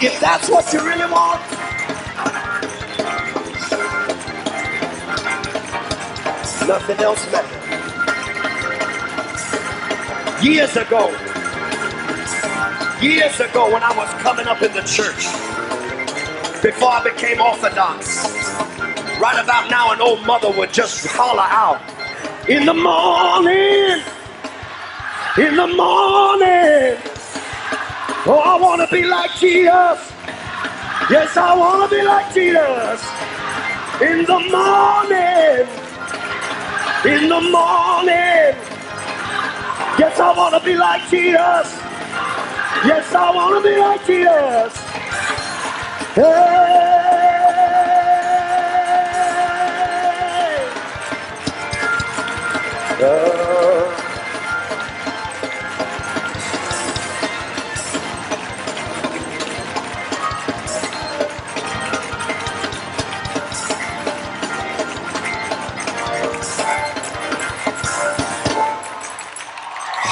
if that's what you really want, nothing else matters. Years ago, when I was coming up in the church, before I became Orthodox, right about now an old mother would just holler out, in the morning, oh, I want to be like Jesus. Yes, I want to be like Jesus. In the morning. Yes, I want to be like Jesus. Yes, I want to be like Jesus. Hey.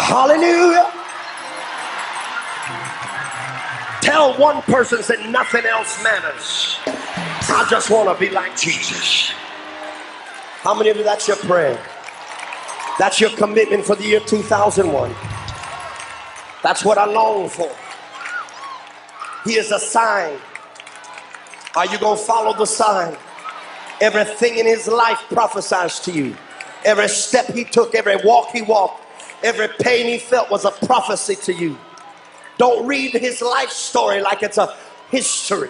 Hallelujah. Tell one person that nothing else matters. I just want to be like Jesus. How many of you, that's your prayer? That's your commitment for the year 2001. That's what I long for. He is a sign. Are you going to follow the sign? Everything in his life prophesies to you. Every step he took, every walk he walked, every pain he felt was a prophecy to you. Don't read his life story like it's a history.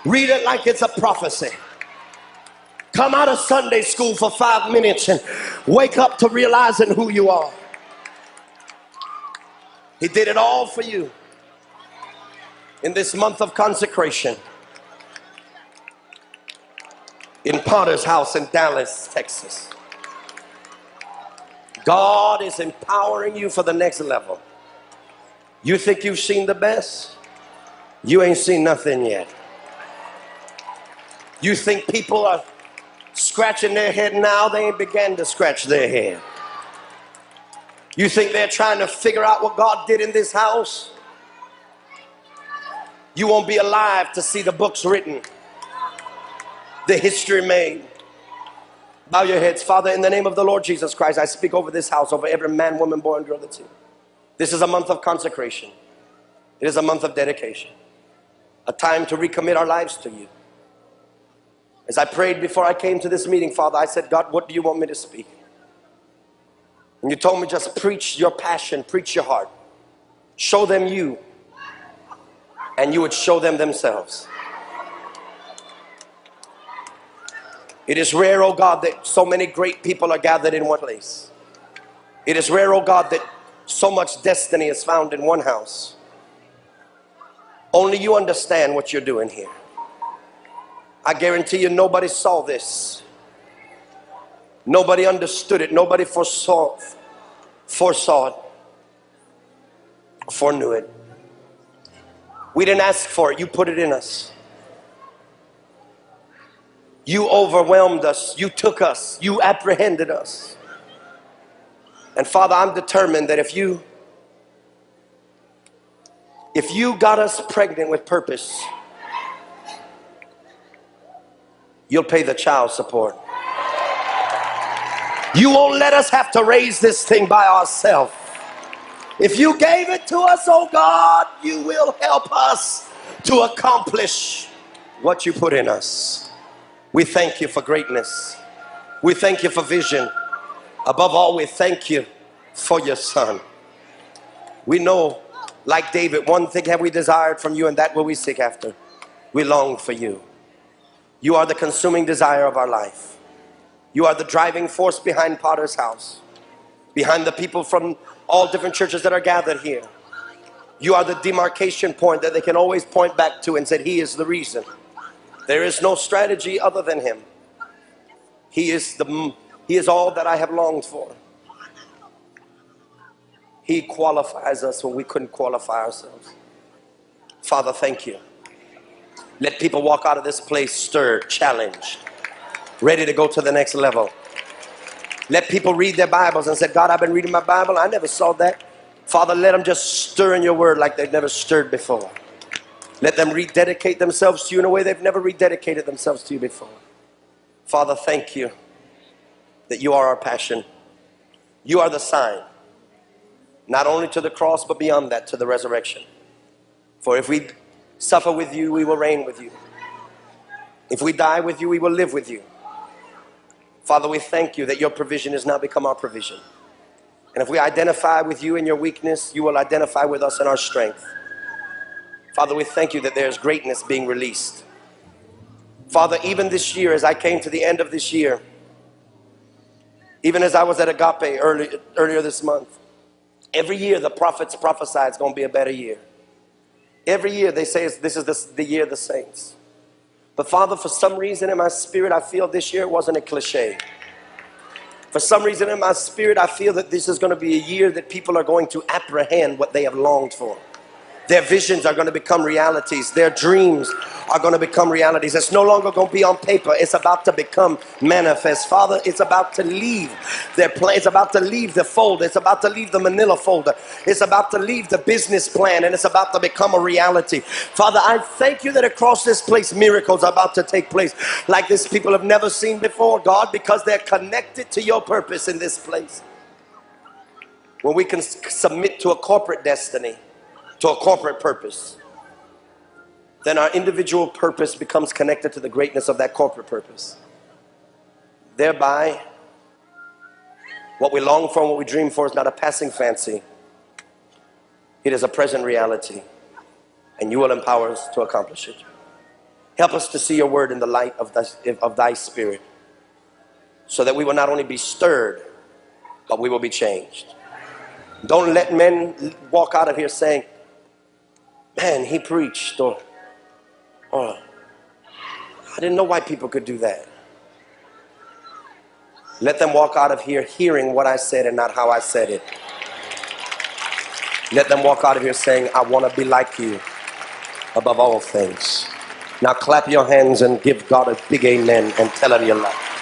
Read it like it's a prophecy. Come out of Sunday school for 5 minutes and wake up to realizing who you are. He did it all for you in this month of consecration in Potter's house in Dallas, Texas. God is empowering you for the next level. You think you've seen the best? You ain't seen nothing yet. You think people are scratching their head now? They ain't began to scratch their head. You think they're trying to figure out what God did in this house? You won't be alive to see the books written, the history made. Bow your heads. Father, in the name of the Lord Jesus Christ, I speak over this house, over every man, woman, boy, and girl that's here. This is a month of consecration. It is a month of dedication. A time to recommit our lives to you. As I prayed before I came to this meeting, Father, I said, God, what do you want me to speak? And you told me just preach your passion, preach your heart. Show them you, and you would show them themselves. It is rare, oh God, that so many great people are gathered in one place. It is rare, oh God, that so much destiny is found in one house. Only you understand what you're doing here. I guarantee you nobody saw this. Nobody understood it. Nobody foresaw it, foreknew it. We didn't ask for it. You put it in us. You overwhelmed us. You took us. You apprehended us. And Father, I'm determined that if you got us pregnant with purpose, you'll pay the child support. You won't let us have to raise this thing by ourselves. If you gave it to us, oh God, you will help us to accomplish what you put in us. We thank you for greatness. We thank you for vision. Above all, we thank you for your son. We know, like David, one thing have we desired from you, and that will we seek after. We long for you. You are the consuming desire of our life. You are the driving force behind Potter's house, behind the people from all different churches that are gathered here. You are the demarcation point that they can always point back to and say, he is the reason. There is no strategy other than him. He is all that I have longed for. He qualifies us when we couldn't qualify ourselves. Father, thank you. Let people walk out of this place stirred, challenged, ready to go to the next level. Let people read their Bibles and say, God, I've been reading my Bible. I never saw that. Father, let them just stir in your word like they've never stirred before. Let them rededicate themselves to you in a way they've never rededicated themselves to you before. Father, thank you that you are our passion. You are the sign, not only to the cross, but beyond that, to the resurrection. For if we suffer with you, we will reign with you. If we die with you, we will live with you. Father, we thank you that your provision has now become our provision. And if we identify with you in your weakness, you will identify with us in our strength. Father, we thank you that there's greatness being released. Father, even this year, as I came to the end of this year, even as I was at Agape earlier this month, every year the prophets prophesy it's going to be a better year. Every year they say this is the year of the saints. But Father, for some reason in my spirit, I feel this year wasn't a cliche. For some reason in my spirit, I feel that this is going to be a year that people are going to apprehend what they have longed for. Their visions are going to become realities. Their dreams are going to become realities. It's no longer going to be on paper. It's about to become manifest. Father, it's about to leave their plan. It's about to leave the folder. It's about to leave the manila folder. It's about to leave the business plan, and it's about to become a reality. Father, I thank you that across this place, miracles are about to take place like this people have never seen before, God, because they're connected to your purpose in this place. When we can submit to a corporate destiny, to a corporate purpose, then our individual purpose becomes connected to the greatness of that corporate purpose. Thereby, what we long for and what we dream for is not a passing fancy. It is a present reality, and you will empower us to accomplish it. Help us to see your word in the light of thy spirit, so that we will not only be stirred, but we will be changed. Don't let men walk out of here saying, man, he preached, or I didn't know white people could do that. Let them walk out of here hearing what I said and not how I said it. Let them walk out of here saying, I want to be like you above all things. Now clap your hands and give God a big amen and tell him you love him.